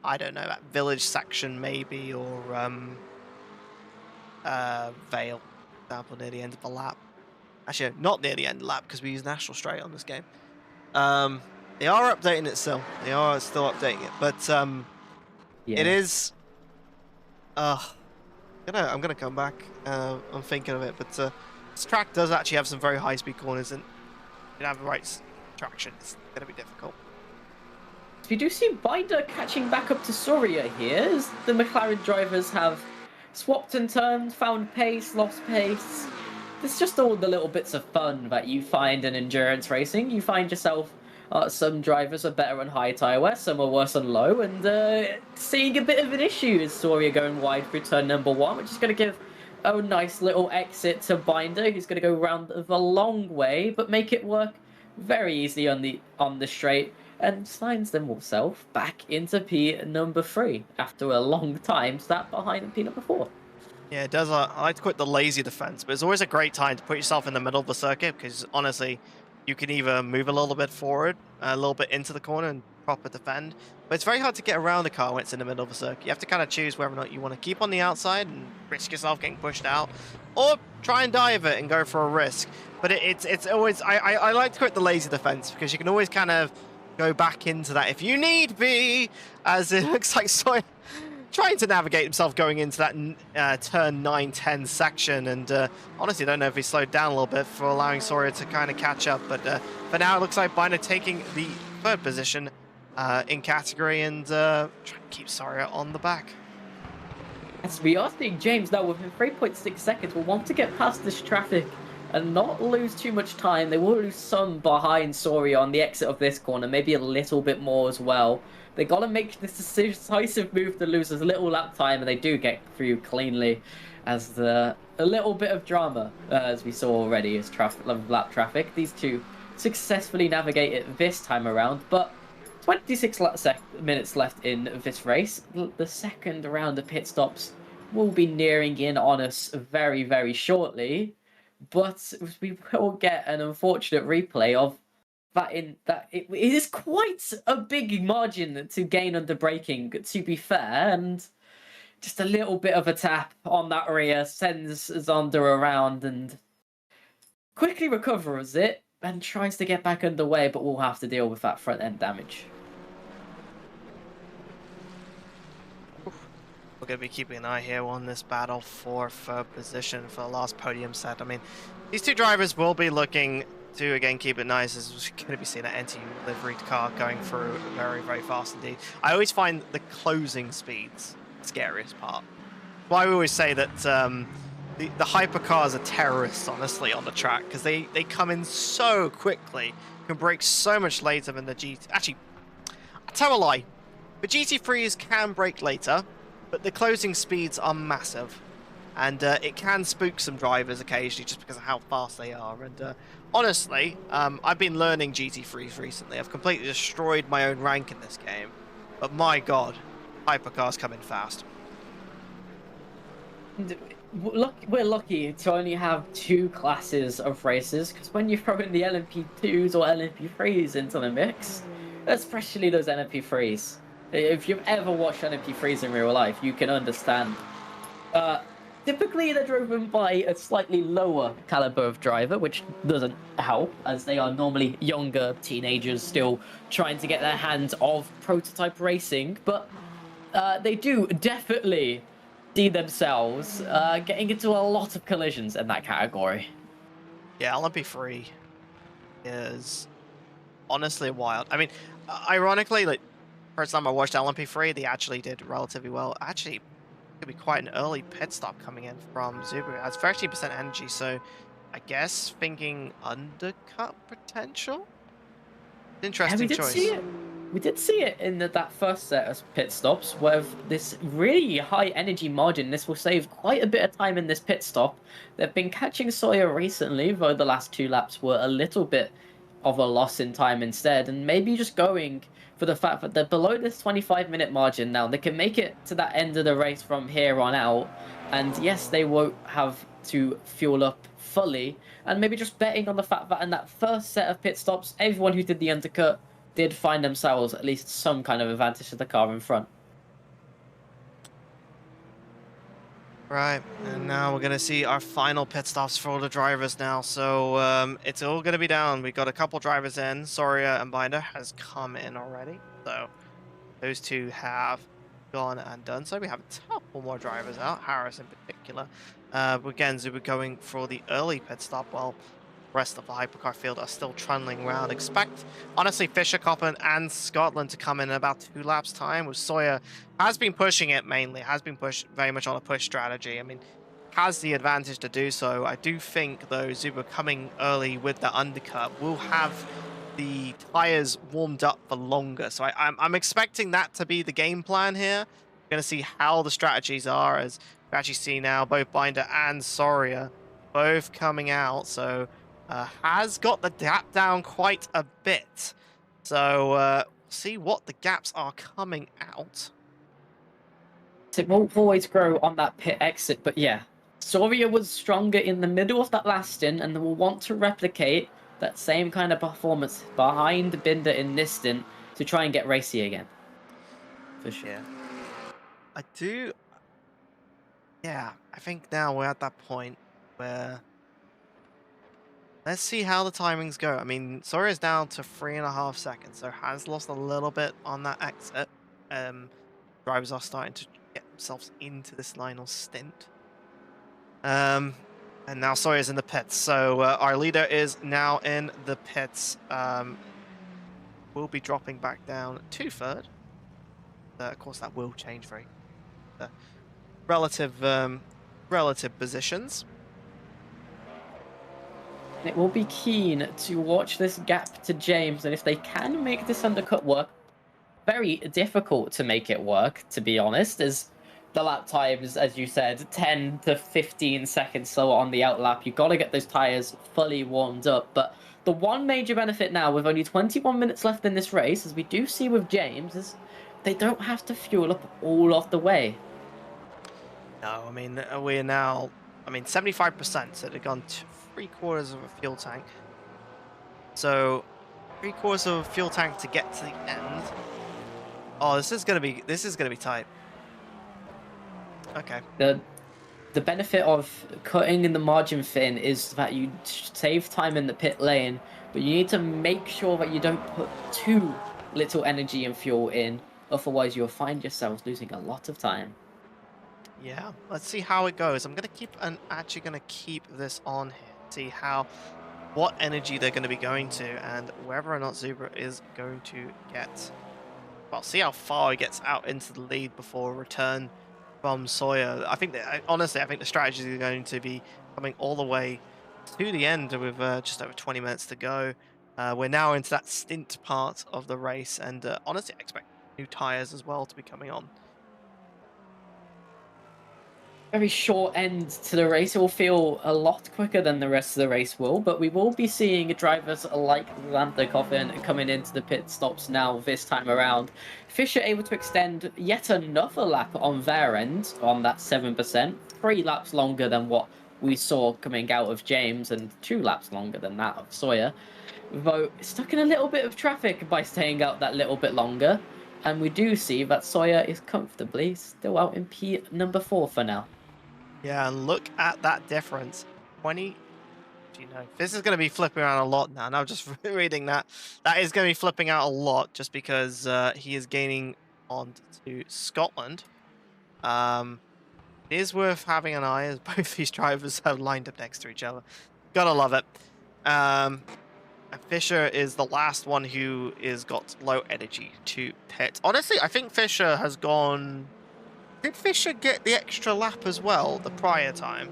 I don't know, that village section maybe, or Vale, for example, near the end of the lap. Actually, not near the end of the lap, because we use National Straight on this game. They are updating it still. They are still updating it, but it is... I'm gonna come back. I'm thinking of it, but this track does actually have some very high-speed corners, and you have the right traction, it's going to be difficult. We do see Binder catching back up to Soria here, as the McLaren drivers have swapped and turned, found pace, lost pace. It's just all the little bits of fun that you find in endurance racing. You find yourself, some drivers are better on high tyre wear, some are worse on low, and seeing a bit of an issue is Soria going wide through turn number 1, which is going to give a nice little exit to Binder, who's going to go around the long way, but make it work very easily on the straight, and finds themselves back into P number 3 after a long time sat behind P number 4. Yeah, it does. I like to call it the lazy defense, but it's always a great time to put yourself in the middle of the circuit because honestly, you can either move a little bit forward, a little bit into the corner and proper defend, but it's very hard to get around a car when it's in the middle of the circuit. You have to kind of choose whether or not you want to keep on the outside and risk yourself getting pushed out, or try and dive it and go for a risk. But it's always, I like to call it the lazy defense because you can always kind of go back into that if you need be, as it looks like Sawyer trying to navigate himself going into that turn 9-10 section, and honestly don't know if he slowed down a little bit for allowing Sawyer to kind of catch up, but for now it looks like Binder taking the 3rd position in category and trying to keep Sawyer on the back. As we are seeing James now within 3.6 seconds will want to get past this traffic and not lose too much time. They will lose some behind Soria on the exit of this corner, maybe a little bit more as well. They got to make this decisive move to lose as little lap time, and they do get through cleanly as a little bit of drama, as we saw already, as lap traffic. These two successfully navigate it this time around, but 26 minutes left in this race. The second round of pit stops will be nearing in on us very, very shortly. But we will get an unfortunate replay of that. It is quite a big margin to gain under braking, to be fair, and just a little bit of a tap on that rear sends Zonda around and quickly recovers it and tries to get back underway, but we'll have to deal with that front end damage. We're going to be keeping an eye here on this battle for 3rd position for the last podium set. I mean, these two drivers will be looking to, again, keep it nice, as we're going to be seeing an NTU liveried car going through very, very fast indeed. I always find the closing speeds the scariest part. Well, I always say that the hypercars are terrorists, honestly, on the track, because they come in so quickly, can brake so much later than the GT. Actually, I tell a lie. The GT3s can brake later, but the closing speeds are massive, and it can spook some drivers occasionally just because of how fast they are. And honestly, I've been learning GT3s recently. I've completely destroyed my own rank in this game, but my god, hypercars come in fast. We're lucky to only have 2 classes of races, because when you throw in the LMP2s or LMP3s into the mix, especially those LMP3s, if you've ever watched LMP3s in real life, you can understand. Typically, they're driven by a slightly lower caliber of driver, which doesn't help, as they are normally younger teenagers still trying to get their hands of prototype racing. But they do definitely see themselves getting into a lot of collisions in that category. Yeah, LMP3 is honestly wild. I mean, ironically, like, first time I watched LMP3, they actually did relatively well. Actually, it could be quite an early pit stop coming in from Subaru. It has 13% energy, so I guess thinking undercut potential? Interesting choice. We did see it in that first set of pit stops with this really high energy margin. This will save quite a bit of time in this pit stop. They've been catching Sawyer recently, though the last 2 laps were a little bit of a loss in time instead, and maybe just going for the fact that they're below this 25-minute margin now. They can make it to that end of the race from here on out, and yes, they won't have to fuel up fully, and maybe just betting on the fact that in that first set of pit stops, everyone who did the undercut did find themselves at least some kind of advantage to the car in front. Right, and now we're going to see our final pit stops for all the drivers now. So it's all going to be down. We got a couple drivers in. Soria and Binder has come in already. So those two have gone and done. So we have a couple more drivers out, Harris in particular. Again, Zuba going for the early pit stop. Well, rest of the hypercar field are still trundling around. Expect, honestly, Fisher, Copland, and Scotland to come in about 2 laps time, with Sawyer has been pushing it mainly, has been pushed very much on a push strategy. I mean, has the advantage to do so. I do think, though, Zuba coming early with the undercut will have the tires warmed up for longer. So I'm expecting that to be the game plan here. We're going to see how the strategies are, as we actually see now both Binder and Sawyer both coming out. So has got the gap down quite a bit. So see what the gaps are coming out. It won't always grow on that pit exit, but yeah. Soria was stronger in the middle of that last stint and will want to replicate that same kind of performance behind Binder in this stint to try and get racy again. For sure. Yeah. I do. Yeah, I think now we're at that point where let's see how the timings go. I mean, Sawyer's down to 3.5 seconds, so has lost a little bit on that exit. Drivers are starting to get themselves into this final stint. And now Sawyer's in the pits, so our leader is now in the pits. Will be dropping back down to third. Of course, that will change very relative positions. It will be keen to watch this gap to James, and if they can make this undercut work, very difficult to make it work, to be honest, as the lap times, as you said, 10 to 15 seconds slower on the outlap. You've got to get those tyres fully warmed up, but the one major benefit now, with only 21 minutes left in this race, as we do see with James, is they don't have to fuel up all of the way. No, I mean, we're now, 75%, so they've gone 3/4 of a fuel tank. So, 3/4 of a fuel tank to get to the end. Oh, this is gonna be tight. Okay. The benefit of cutting in the margin thin is that you save time in the pit lane, but you need to make sure that you don't put too little energy and fuel in, otherwise you'll find yourselves losing a lot of time. Yeah, let's see how it goes. I'm actually gonna keep this on here. See what energy they're going to be going to, and whether or not Zuba is going to get. Well, see how far he gets out into the lead before a return from Sawyer. I think that, honestly, I think the strategy is going to be coming all the way to the end with just over 20 minutes to go. We're now into that stint part of the race, and honestly, I expect new tires as well to be coming on. Very short end to the race. It will feel a lot quicker than the rest of the race will, but we will be seeing drivers like Lando Coffin coming into the pit stops now this time around. Fisher able to extend yet another lap on their end on that 7%, 3 laps longer than what we saw coming out of James and 2 laps longer than that of Sawyer, though stuck in a little bit of traffic by staying out that little bit longer. And we do see that Sawyer is comfortably still out in P number 4 for now. Yeah, and look at that difference. 20. This is going to be flipping around a lot now. Now, just reading that, that is going to be flipping out a lot just because he is gaining on to Scotland. It is worth having an eye as both these drivers have lined up next to each other. Gotta love it. And Fisher is the last one who is got low energy to pit. Honestly, I think Fisher has gone. Did Fisher get the extra lap as well the prior time?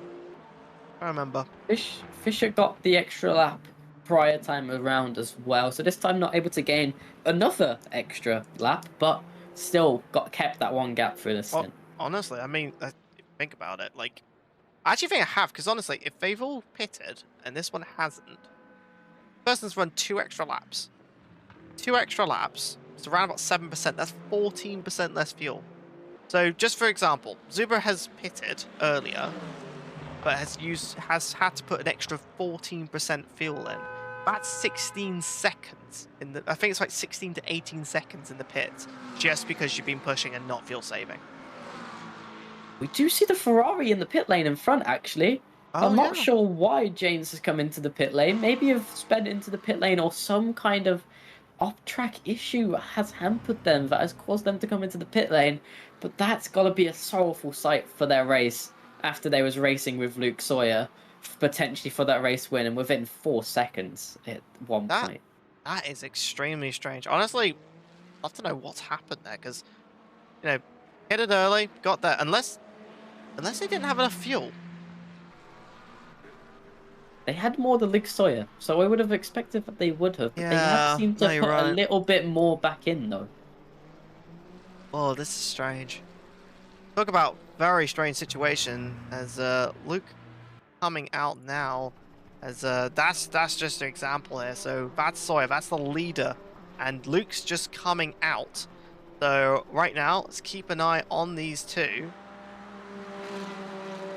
I remember. Fisher got the extra lap prior time around as well, so this time not able to gain another extra lap, but still kept that one gap through the stint. Honestly, I mean, think about it. Like, I actually think I have, because honestly, if they've all pitted and this one hasn't, the person's run 2 extra laps. 2 extra laps. It's around about 7%. That's 14% less fuel. So, just for example, Zuba has pitted earlier, but has had to put an extra 14% fuel in. That's 16 seconds I think it's like 16 to 18 seconds in the pit, just because you've been pushing and not fuel saving. We do see the Ferrari in the pit lane in front, actually. I'm not sure why James has come into the pit lane. Maybe have sped into the pit lane, or some kind of off-track issue has hampered them that has caused them to come into the pit lane. But that's got to be a sorrowful sight for their race after they was racing with Luke Sawyer. potentially for that race win, and within 4 seconds at one That point. that is extremely strange. Honestly, I'd love to know what's happened there, because hit it early, got there. Unless they didn't have enough fuel. They had more than Luke Sawyer, so I would have expected that they would have, but they have Yeah, seemed no, to you're put a right. little bit more back in, though. Oh, this is strange. Talk about very strange situation as Luke coming out now. As that's just an example here. So that's Sawyer, that's the leader, and Luke's just coming out. So right now, let's keep an eye on these two.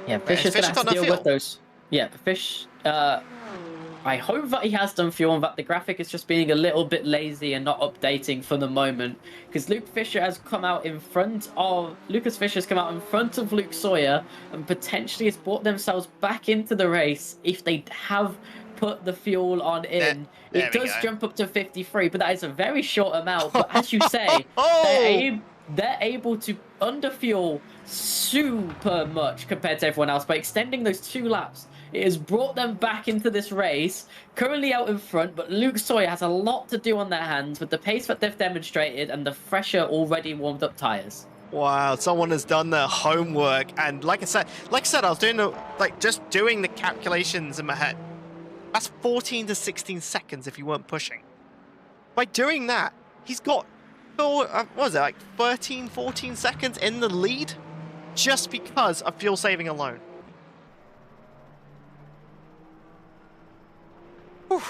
Yeah, Wait, has Fish is going to Fisher have got to no deal fuel? with those. Yeah, Fish. I hope that he has done fuel and that the graphic is just being a little bit lazy and not updating for the moment. Because Lucas Fisher has come out in front of Luke Sawyer and potentially has brought themselves back into the race if they have put the fuel on in. There It we does go. jump up to 53, but that is a very short amount. But as you say, Oh! they're able to underfuel super much compared to everyone else by extending those 2 laps. It has brought them back into this race, currently out in front, but Luke Sawyer has a lot to do on their hands with the pace that they've demonstrated and the fresher, already warmed up tyres. Wow, someone has done their homework, and like I said, I was doing just doing the calculations in my head. That's 14 to 16 seconds if you weren't pushing. By doing that, he's got, what was it, like 13, 14 seconds in the lead just because of fuel saving alone. Whew.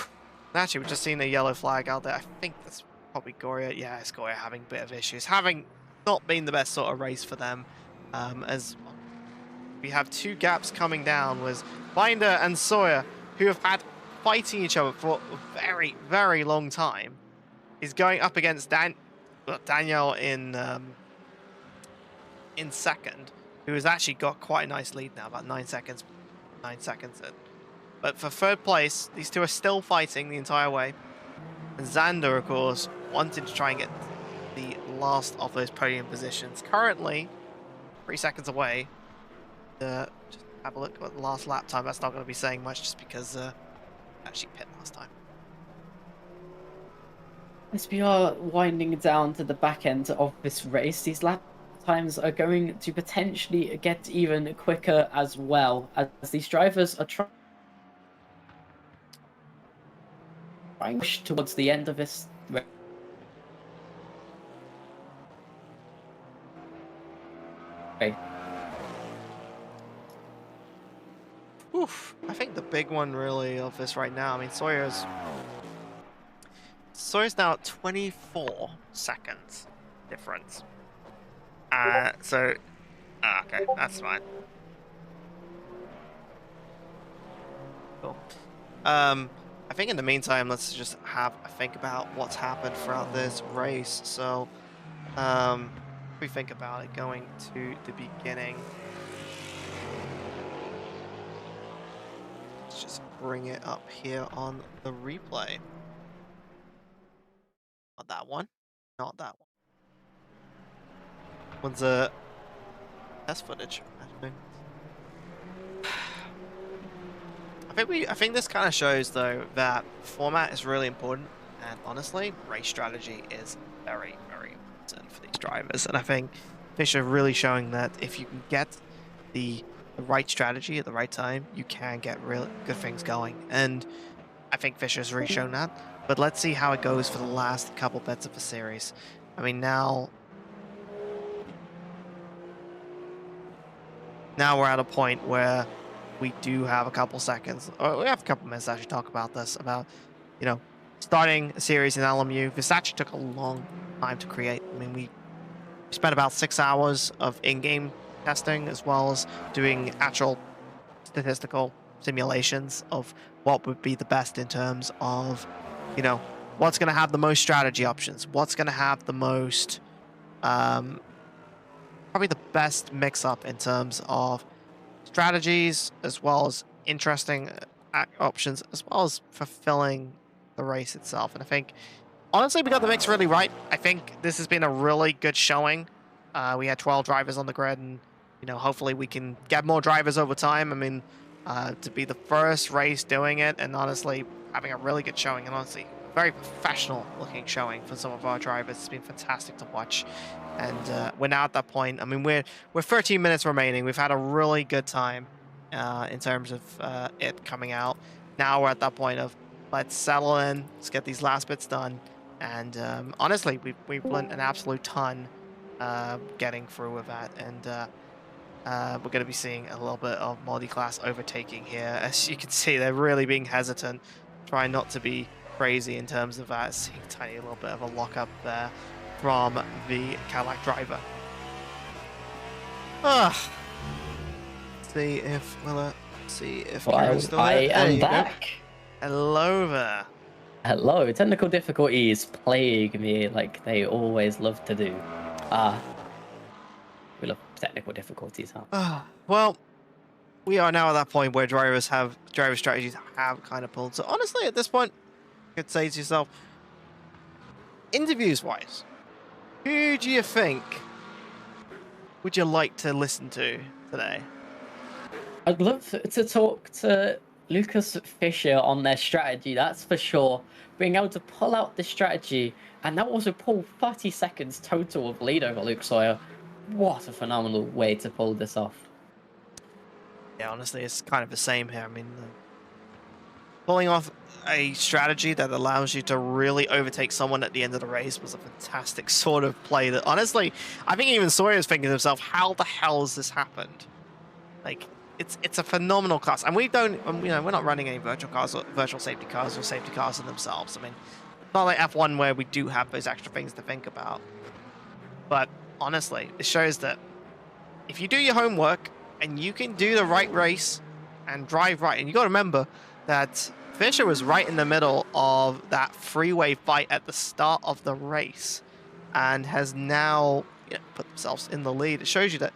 Actually, we've just seen a yellow flag out there. I think that's probably Goria. Yeah, it's Goria having a bit of issues. Having not been the best sort of race for them, as we have 2 gaps coming down with Binder and Sawyer, who have had fighting each other for a very, very long time. He's going up against Daniel in second, who has actually got quite a nice lead now, about 9 seconds. 9 seconds in. But for third place, these two are still fighting the entire way. And Xander, of course, wanted to try and get the last of those podium positions. Currently, 3 seconds away. Just have a look at the last lap time. That's not going to be saying much just because actually pit last time. As we are winding down to the back end of this race, these lap times are going to potentially get even quicker as well, as these drivers are trying push towards the end of this race. Oof. I think the big one really of this right now, I mean, Sawyer's now at 24 seconds difference. Okay, that's fine. Cool. I think in the meantime, let's just have a think about what's happened throughout this race. So, if we think about it going to the beginning, let's just bring it up here on the replay. Not that one. Not that one. One's a test footage, actually. I think this kind of shows, though, that format is really important, and honestly, race strategy is very, very important for these drivers. And I think Fisher really showing that if you can get the right strategy at the right time, you can get real good things going. And I think Fisher's really shown that. But let's see how it goes for the last couple bits of the series. I mean, now we're at a point where we do have a couple seconds, or we have a couple minutes to actually talk about this, about, starting a series in LMU. This actually took a long time to create. I mean, we spent about 6 hours of in-game testing, as well as doing actual statistical simulations of what would be the best in terms of, what's going to have the most strategy options, what's going to have the most, probably the best mix-up in terms of strategies, as well as interesting options, as well as fulfilling the race itself. And I think, honestly, we got the mix really right. I think this has been a really good showing. We had 12 drivers on the grid, and hopefully we can get more drivers over time. I mean, to be the first race doing it, and honestly having a really good showing, and honestly a very professional looking showing for some of our drivers. It's been fantastic to watch, and we're now at that point. I mean, we're 13 minutes remaining. We've had a really good time in terms of it coming out. Now we're at that point of let's settle in, let's get these last bits done, and honestly, we've learned an absolute ton getting through with that, and we're going to be seeing a little bit of multi-class overtaking here. As you can see, they're really being hesitant, trying not to be crazy in terms of that. Seeing a tiny little bit of a lockup there from the Cadillac driver. See if Kieran's still I there. am back. Hello there. Hello. Technical difficulties plague me like they always love to do. We love technical difficulties, huh? Well, we are now at that point where driver strategies have kind of pulled. So honestly, at this point, you could say to yourself, interviews-wise, who do you think would you like to listen to today? I'd love to talk to Lucas Fisher on their strategy, that's for sure. Being able to pull out the strategy, and that also pull 30 seconds total of lead over Luke Sawyer. What a phenomenal way to pull this off. Yeah, honestly, it's kind of the same here. I mean, pulling off a strategy that allows you to really overtake someone at the end of the race was a fantastic sort of play that, honestly, I think even Sawyer's thinking to himself, how the hell has this happened? Like, it's a phenomenal class. And we don't, we're not running any virtual cars or virtual safety cars or safety cars in themselves. I mean, it's not like F1 where we do have those extra things to think about. But honestly, it shows that if you do your homework and you can do the right race and drive right, and you got to remember that Fisher was right in the middle of that freeway fight at the start of the race and has now put themselves in the lead. It shows you that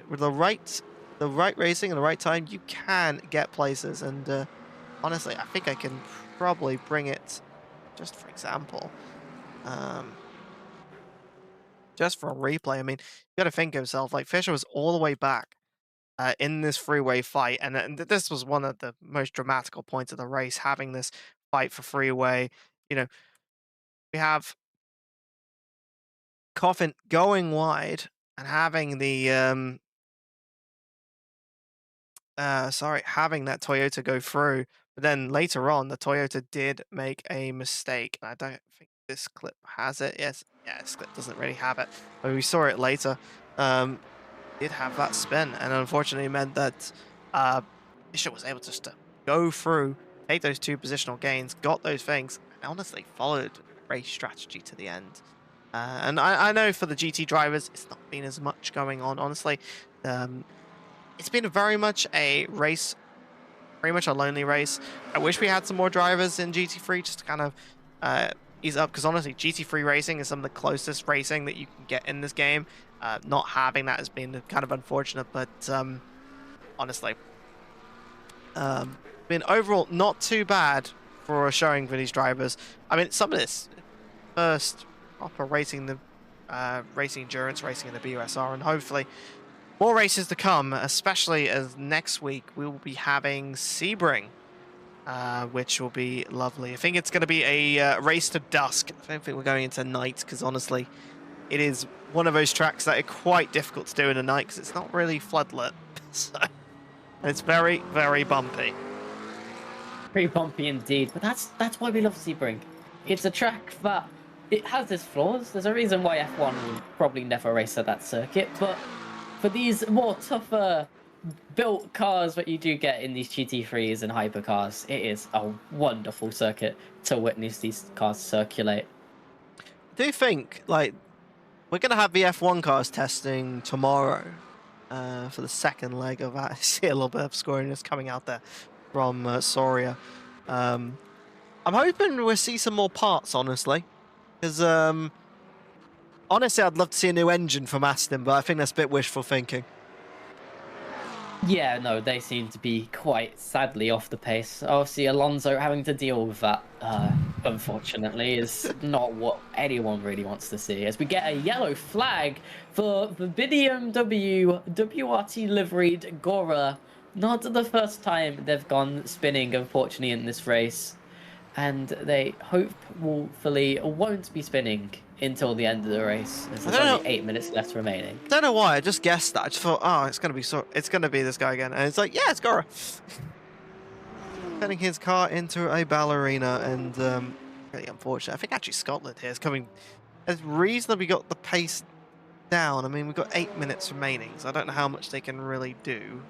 with the right racing and the right time, you can get places. And honestly, I think I can probably bring it, just for example, just for a replay. I mean, you got to think of yourself, like Fisher was all the way back in this freeway fight, and this was one of the most dramatical points of the race, having this fight for freeway. We have Coffin going wide and having the having that Toyota go through, but then later on the Toyota did make a mistake. I don't think this clip has it. Yes, yeah, this clip doesn't really have it, but we saw it later. Did have that spin, and unfortunately meant that Bishop was able just to go through, take those 2 positional gains, got those things, and honestly followed race strategy to the end. And I know for the GT drivers, it's not been as much going on, honestly. It's been very much a race, very much a lonely race. I wish we had some more drivers in GT3 just to kind of ease up, because honestly, GT3 racing is some of the closest racing that you can get in this game. Not having that has been kind of unfortunate, but honestly, been overall not too bad for a showing for these drivers. I mean, some of this first proper racing, the racing endurance racing in the BUSR, and hopefully more races to come, especially as next week we will be having Sebring, which will be lovely. I think it's going to be a race to dusk. I don't think we're going into night, because honestly, it is one of those tracks that are quite difficult to do in the night because it's not really floodlit. So, and it's very, very bumpy. Pretty bumpy indeed, but that's why we love Sebring. It's a track that it has its flaws. There's a reason why F1 will probably never race at that circuit, but for these more tougher built cars that you do get in these GT3s and hypercars, it is a wonderful circuit to witness these cars circulate. I do think, like, we're going to have the F1 cars testing tomorrow for the second leg of that. I see a little bit of scoriness coming out there from Soria. I'm hoping we'll see some more parts, honestly. Because, honestly, I'd love to see a new engine from Aston, but I think that's a bit wishful thinking. Yeah, no, they seem to be quite sadly off the pace. Obviously, Alonso having to deal with that, unfortunately, is not what anyone really wants to see. As we get a yellow flag for the BMW WRT liveried Gora not the first time they've gone spinning, unfortunately, in this race. And they hopefully won't be spinning until the end of the race, as there's only 8 minutes left remaining. Don't know why, I just guessed that. I just thought, oh, it's gonna be this guy again. And it's like, yeah, it's Gora. Turning his car into a ballerina, and really unfortunate. I think actually Scotland here has reasonably got the pace down. I mean, we've got 8 minutes remaining, so I don't know how much they can really do.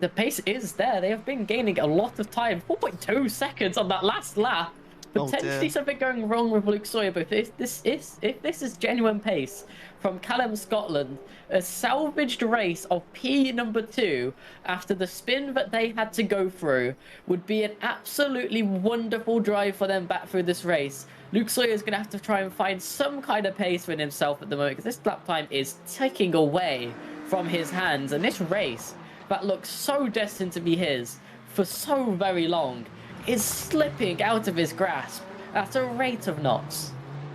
The pace is there. They have been gaining a lot of time. 4.2 seconds on that last lap. Potentially something going wrong with Luke Sawyer, but if this is genuine pace from Callum Scotland, a salvaged race of P2 after the spin that they had to go through would be an absolutely wonderful drive for them back through this race. Luke Sawyer is going to have to try and find some kind of pace for himself at the moment, because this lap time is ticking away from his hands, and this race that looks so destined to be his for so very long is slipping out of his grasp at a rate of knots.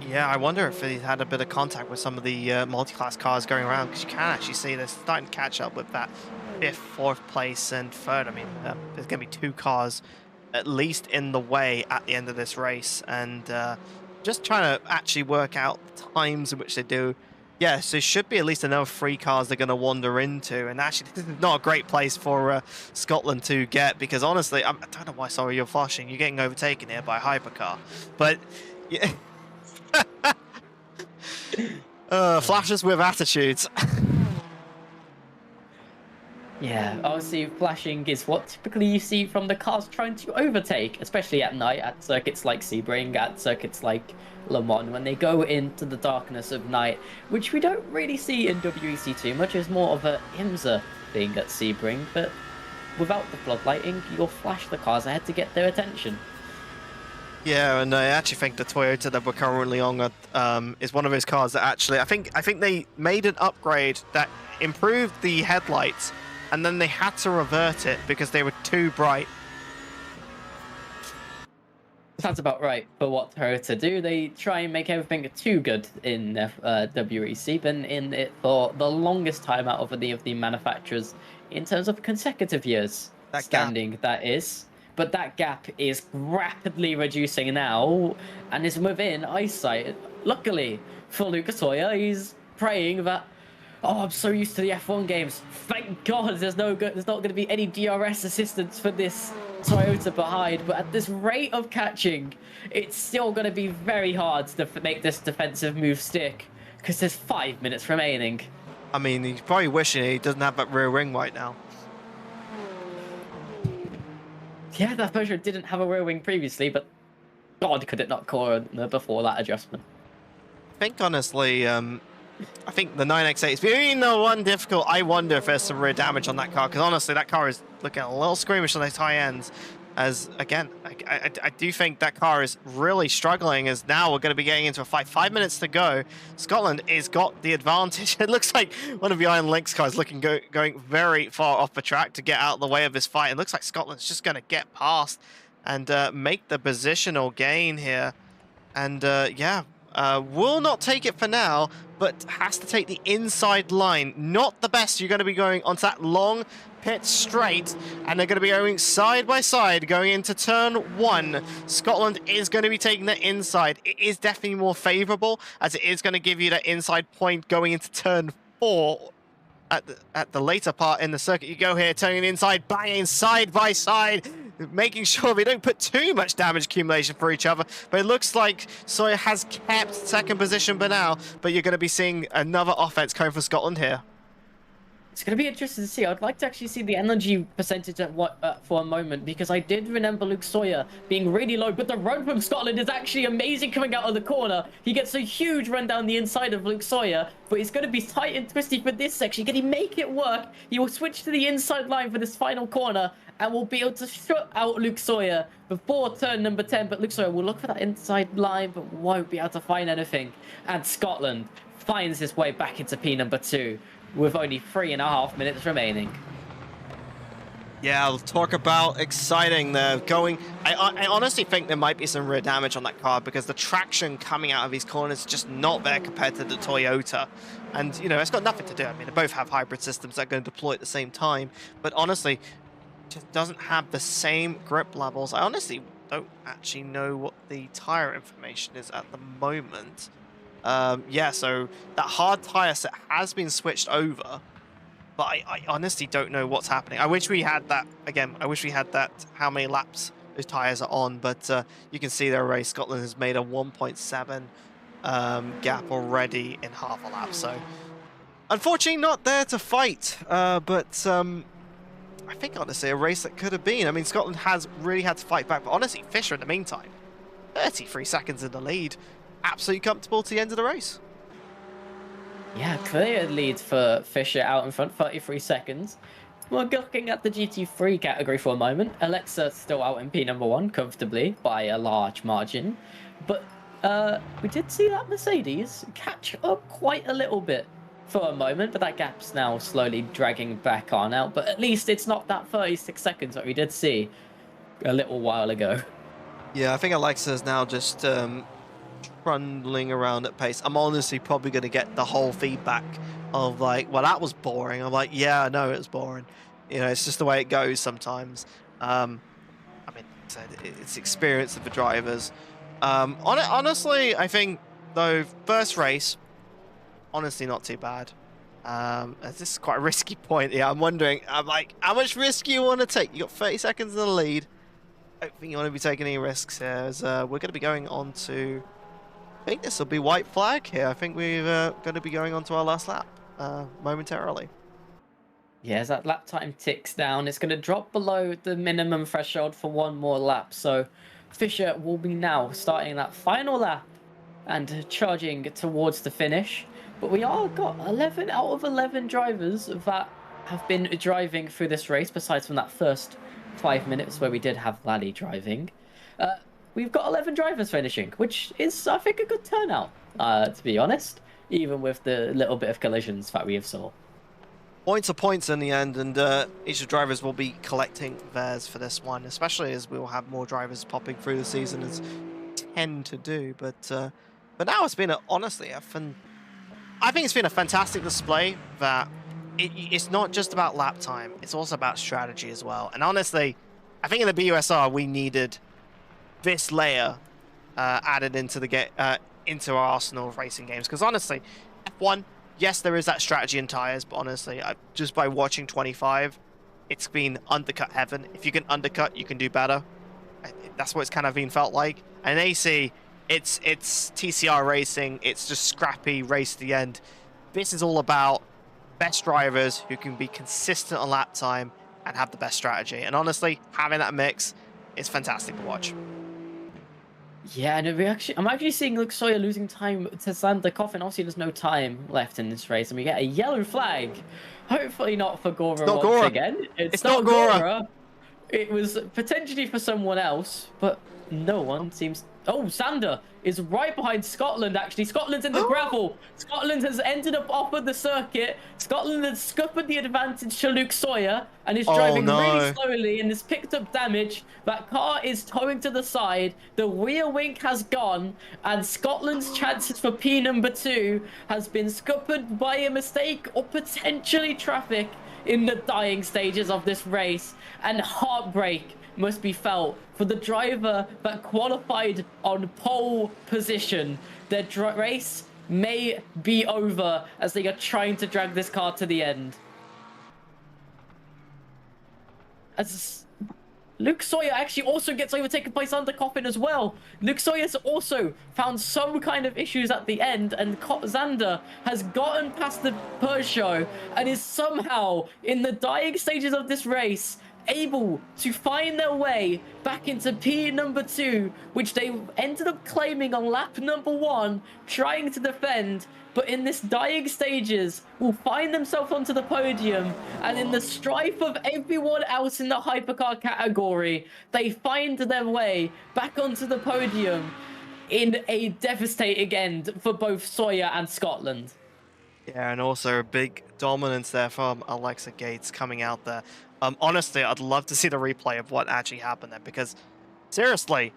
Yeah, I wonder if he had a bit of contact with some of the multi-class cars going around, because you can actually see they're starting to catch up with that 5th, 4th place and 3rd. I mean, there's going to be 2 cars at least in the way at the end of this race, and just trying to actually work out the times in which they do. Yeah, so it should be at least another 3 cars they're going to wander into. And actually, this is not a great place for Scotland to get, because honestly, I don't know why, sorry, you're flashing. You're getting overtaken here by a hypercar. But, yeah. Flashes with attitudes. Yeah, obviously flashing is what typically you see from the cars trying to overtake, especially at night at circuits like Sebring, at circuits like Le Mans, when they go into the darkness of night, which we don't really see in WEC too much. It's more of a IMSA thing at Sebring, but without the floodlighting, you'll flash the cars ahead to get their attention. Yeah, and I actually think the Toyota that we're currently on is one of those cars that actually, I think they made an upgrade that improved the headlights, and then they had to revert it because they were too bright. Sounds about right for what Toyota do. They try and make everything too good in WEC, been in it for the longest time out of any of the manufacturers in terms of consecutive years standing, that is. But that gap is rapidly reducing now and is within eyesight. Luckily for Lucas Sawyer, he's praying that, oh, I'm so used to the F1 games. Thank God there's not going to be any DRS assistance for this Toyota behind. But at this rate of catching, it's still going to be very hard to make this defensive move stick, because there's 5 minutes remaining. I mean, he's probably wishing he doesn't have that rear wing right now. Yeah, that version didn't have a rear wing previously, but God, could it not corner before that adjustment. I think, honestly, I think the 9X8 is being the one difficult. I wonder if there's some rear damage on that car, because honestly, that car is looking a little squeamish on those high ends. As, again, I do think that car is really struggling, as now we're going to be getting into a fight. 5 minutes to go. Scotland has got the advantage. It looks like one of the Iron Lynx cars going very far off the track to get out of the way of this fight. It looks like Scotland's just going to get past and make the positional gain here. And, yeah, will not take it for now, but has to take the inside line. Not the best. You're going to be going onto that long pit straight, and they're going to be going side by side going into turn 1. Scotland is going to be taking the inside. It is definitely more favorable, as it is going to give you that inside point going into turn 4 at the later part in the circuit. You go here, turning inside, banging side by side, making sure they don't put too much damage accumulation for each other. But it looks like Sawyer has kept second position by now, but you're going to be seeing another offense coming from Scotland here. It's going to be interesting to see. I'd like to actually see the energy percentage for a moment, because I did remember Luke Sawyer being really low, but the run from Scotland is actually amazing coming out of the corner. He gets a huge run down the inside of Luke Sawyer, but it's going to be tight and twisty for this section. Can he make it work? He will switch to the inside line for this final corner and will be able to shut out Luke Sawyer before turn number 10. But Luke Sawyer will look for that inside line, but won't be able to find anything. And Scotland finds his way back into P2. With only 3.5 minutes remaining. Yeah, I'll talk about exciting. They're going. I honestly think there might be some rear damage on that car because the traction coming out of these corners is just not there compared to the Toyota. And, you know, it's got nothing to do. I mean, they both have hybrid systems that are going to deploy at the same time. But honestly, just doesn't have the same grip levels. I honestly don't actually know what the tire information is at the moment. Yeah, so that hard tire set has been switched over. But I honestly don't know what's happening. I wish we had that, again, I wish we had that, how many laps those tyres are on. But you can see their race, Scotland has made a 1.7 gap already in half a lap. So unfortunately not there to fight. But I think honestly a race that could have been. I mean, Scotland has really had to fight back. But honestly, Fisher in the meantime, 33 seconds in the lead. Absolutely comfortable to the end of the race. Yeah, clear lead for Fisher out in front, 33 seconds. We're looking at the GT3 category for a moment. Alexa still out in P1 comfortably by a large margin. But we did see that Mercedes catch up quite a little bit for a moment, but that gap's now slowly dragging back on out. But at least it's not that 36 seconds that we did see a little while ago. Yeah, I think Alexa's now just trundling around at pace. I'm honestly probably going to get the whole feedback of like, well, that was boring. I'm like, yeah, I know it was boring. You know, it's just the way it goes sometimes. I mean, like I said, it's experience of the drivers. Honestly, I think though first race, honestly not too bad. This is quite a risky point. Yeah, I'm wondering. I'm like, how much risk do you want to take? You got 30 seconds in the lead. I don't think you want to be taking any risks here. As we're going to be going on to. I think this will be white flag here. I think we're going to be going on to our last lap momentarily. Yeah, as that lap time ticks down, it's going to drop below the minimum threshold for one more lap. So Fisher will be now starting that final lap and charging towards the finish. But we are got 11 out of 11 drivers that have been driving through this race, besides from that first 5 minutes where we did have Lally driving. We've got 11 drivers finishing, which is, I think, a good turnout, to be honest, even with the little bit of collisions that we have saw. Points are points in the end, and each of the drivers will be collecting theirs for this one, especially as we will have more drivers popping through the season as tend to do. But now it's been, honestly, I think it's been a fantastic display that it's not just about lap time, it's also about strategy as well. And honestly, I think in the BUSR we needed this layer added into the into our arsenal of racing games, because honestly, F1, yes, there is that strategy in tires, but honestly, just by watching 25, it's been undercut heaven. If you can undercut, you can do better. That's what it's kind of been felt like. And AC, it's TCR racing. It's just scrappy race to the end. This is all about best drivers who can be consistent on lap time and have the best strategy. And honestly, having that mix is fantastic to watch. Yeah, and I'm actually seeing Luke Sawyer losing time to Sander Coffin. Obviously, there's no time left in this race, and we get a yellow flag. Hopefully not for Gora once again. It's not Gora. It was potentially for someone else, but no one seems... Oh, Sander is right behind Scotland, actually. Scotland's in the gravel. Scotland has ended up off of the circuit. Scotland has scuppered the advantage to Luke Sawyer and is driving really slowly and has picked up damage. That car is towing to the side. The rear wing has gone, and Scotland's chances for P2 has been scuppered by a mistake or potentially traffic in the dying stages of this race. And heartbreak must be felt for the driver that qualified on pole position. Their race may be over as they are trying to drag this car to the end. As Luke Sawyer actually also gets overtaken by Sander Coffin as well. Luke Sawyer's also found some kind of issues at the end, and Zander has gotten past the Peugeot and is somehow, in the dying stages of this race, able to find their way back into P2, which they ended up claiming on lap number 1, trying to defend, but in this dying stages will find themselves onto the podium, and in the strife of everyone else in the hypercar category, they find their way back onto the podium in a devastating end for both Sawyer and Scotland. Yeah, and also a big dominance there from Alexa Gates coming out there. Honestly, I'd love to see the replay of what actually happened there, because seriously,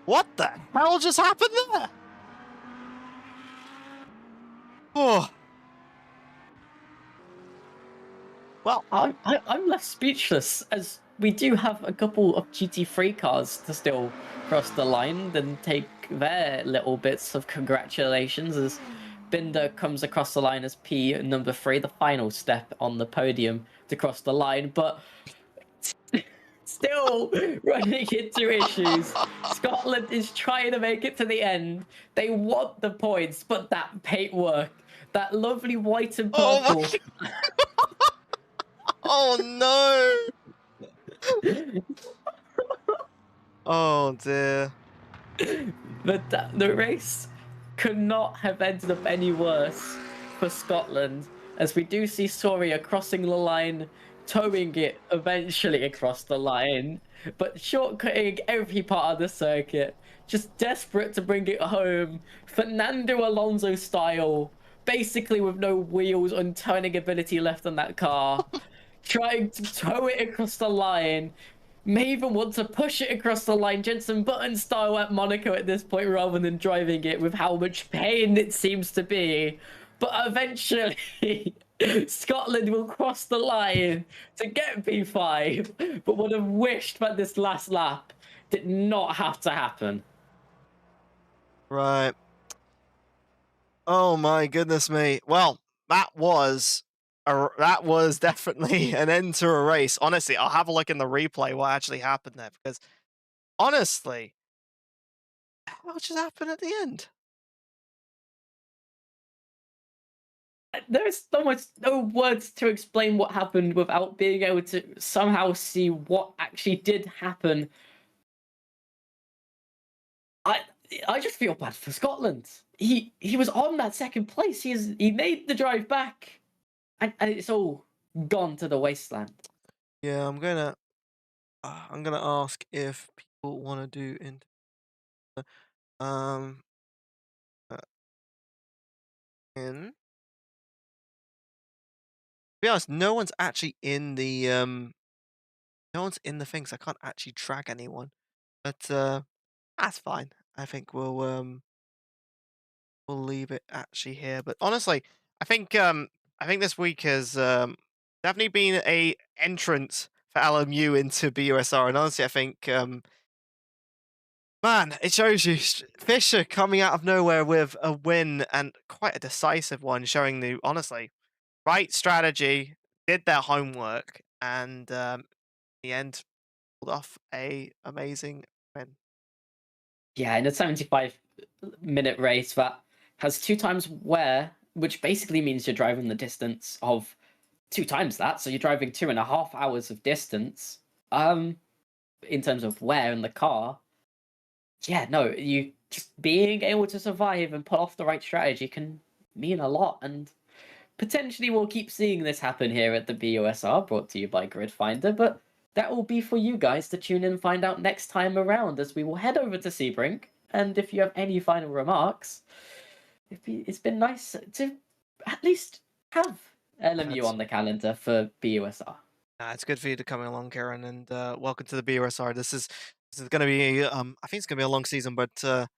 what the hell just happened there? Oh, well, I'm left speechless, as we do have a couple of GT3 cars to still cross the line and take their little bits of congratulations, as Binder comes across the line as P number 3, the final step on the podium to cross the line, but still running into issues. Scotland is trying to make it to the end. They want the points, but that paintwork, that lovely white and oh my purple. god. Oh no. Oh dear. The race could not have ended up any worse for Scotland, as we do see Soria crossing the line, towing it eventually across the line, but shortcutting every part of the circuit, just desperate to bring it home, Fernando Alonso style, basically with no wheels and turning ability left on that car, trying to tow it across the line. May even want to push it across the line, Jensen Button style at Monaco at this point, rather than driving it with how much pain it seems to be. But eventually, Scotland will cross the line to get P5, but would have wished that this last lap did not have to happen. Right. Oh my goodness me. Well, that was definitely an end to a race. Honestly, I'll have a look in the replay what actually happened there, because honestly, what just happened at the end? There's almost no words to explain what happened without being able to somehow see what actually did happen. I I just feel bad for Scotland. He was on that second place. He made the drive back, and it's all gone to the wasteland. Yeah, I'm gonna ask if people want to do um uh, in. To be honest, no one's actually in the no one's in the things. I can't actually track anyone, but that's fine. I think we'll leave it actually here. But honestly, I think this week has definitely been a entrance for LMU into BUSR, and honestly, I think man, it shows you Fisher coming out of nowhere with a win, and quite a decisive one, showing the honestly right strategy, did their homework, and in the end pulled off a amazing win. Yeah, in a 75-minute race that has 2 times wear, which basically means you're driving the distance of 2 times that. So you're driving 2.5 hours of distance. In terms of wear in the car, yeah, no, you just being able to survive and pull off the right strategy can mean a lot, and potentially we'll keep seeing this happen here at the BUSR, brought to you by Grid Finder, but that will be for you guys to tune in and find out next time around, as we will head over to Sebring, and if you have any final remarks, it's been nice to at least have LMU That's on the calendar for BUSR. It's good for you to come along, Karen, and welcome to the BUSR. This is going to be I think it's going to be a long season, but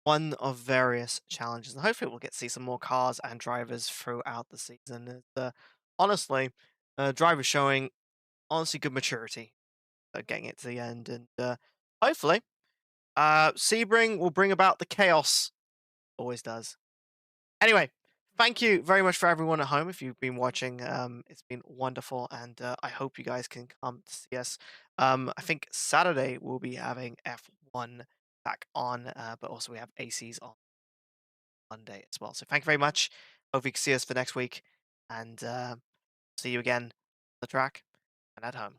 one of various challenges, and hopefully we'll get to see some more cars and drivers throughout the season. Honestly, drivers showing honestly good maturity, getting it to the end, and hopefully, Sebring will bring about the chaos. Always does. Anyway, thank you very much for everyone at home. If you've been watching, it's been wonderful, and I hope you guys can come to see us. I think Saturday we'll be having F1 back on, but also we have ACs on Monday as well. So thank you very much. Hope you can see us for next week, and see you again on the track and at home.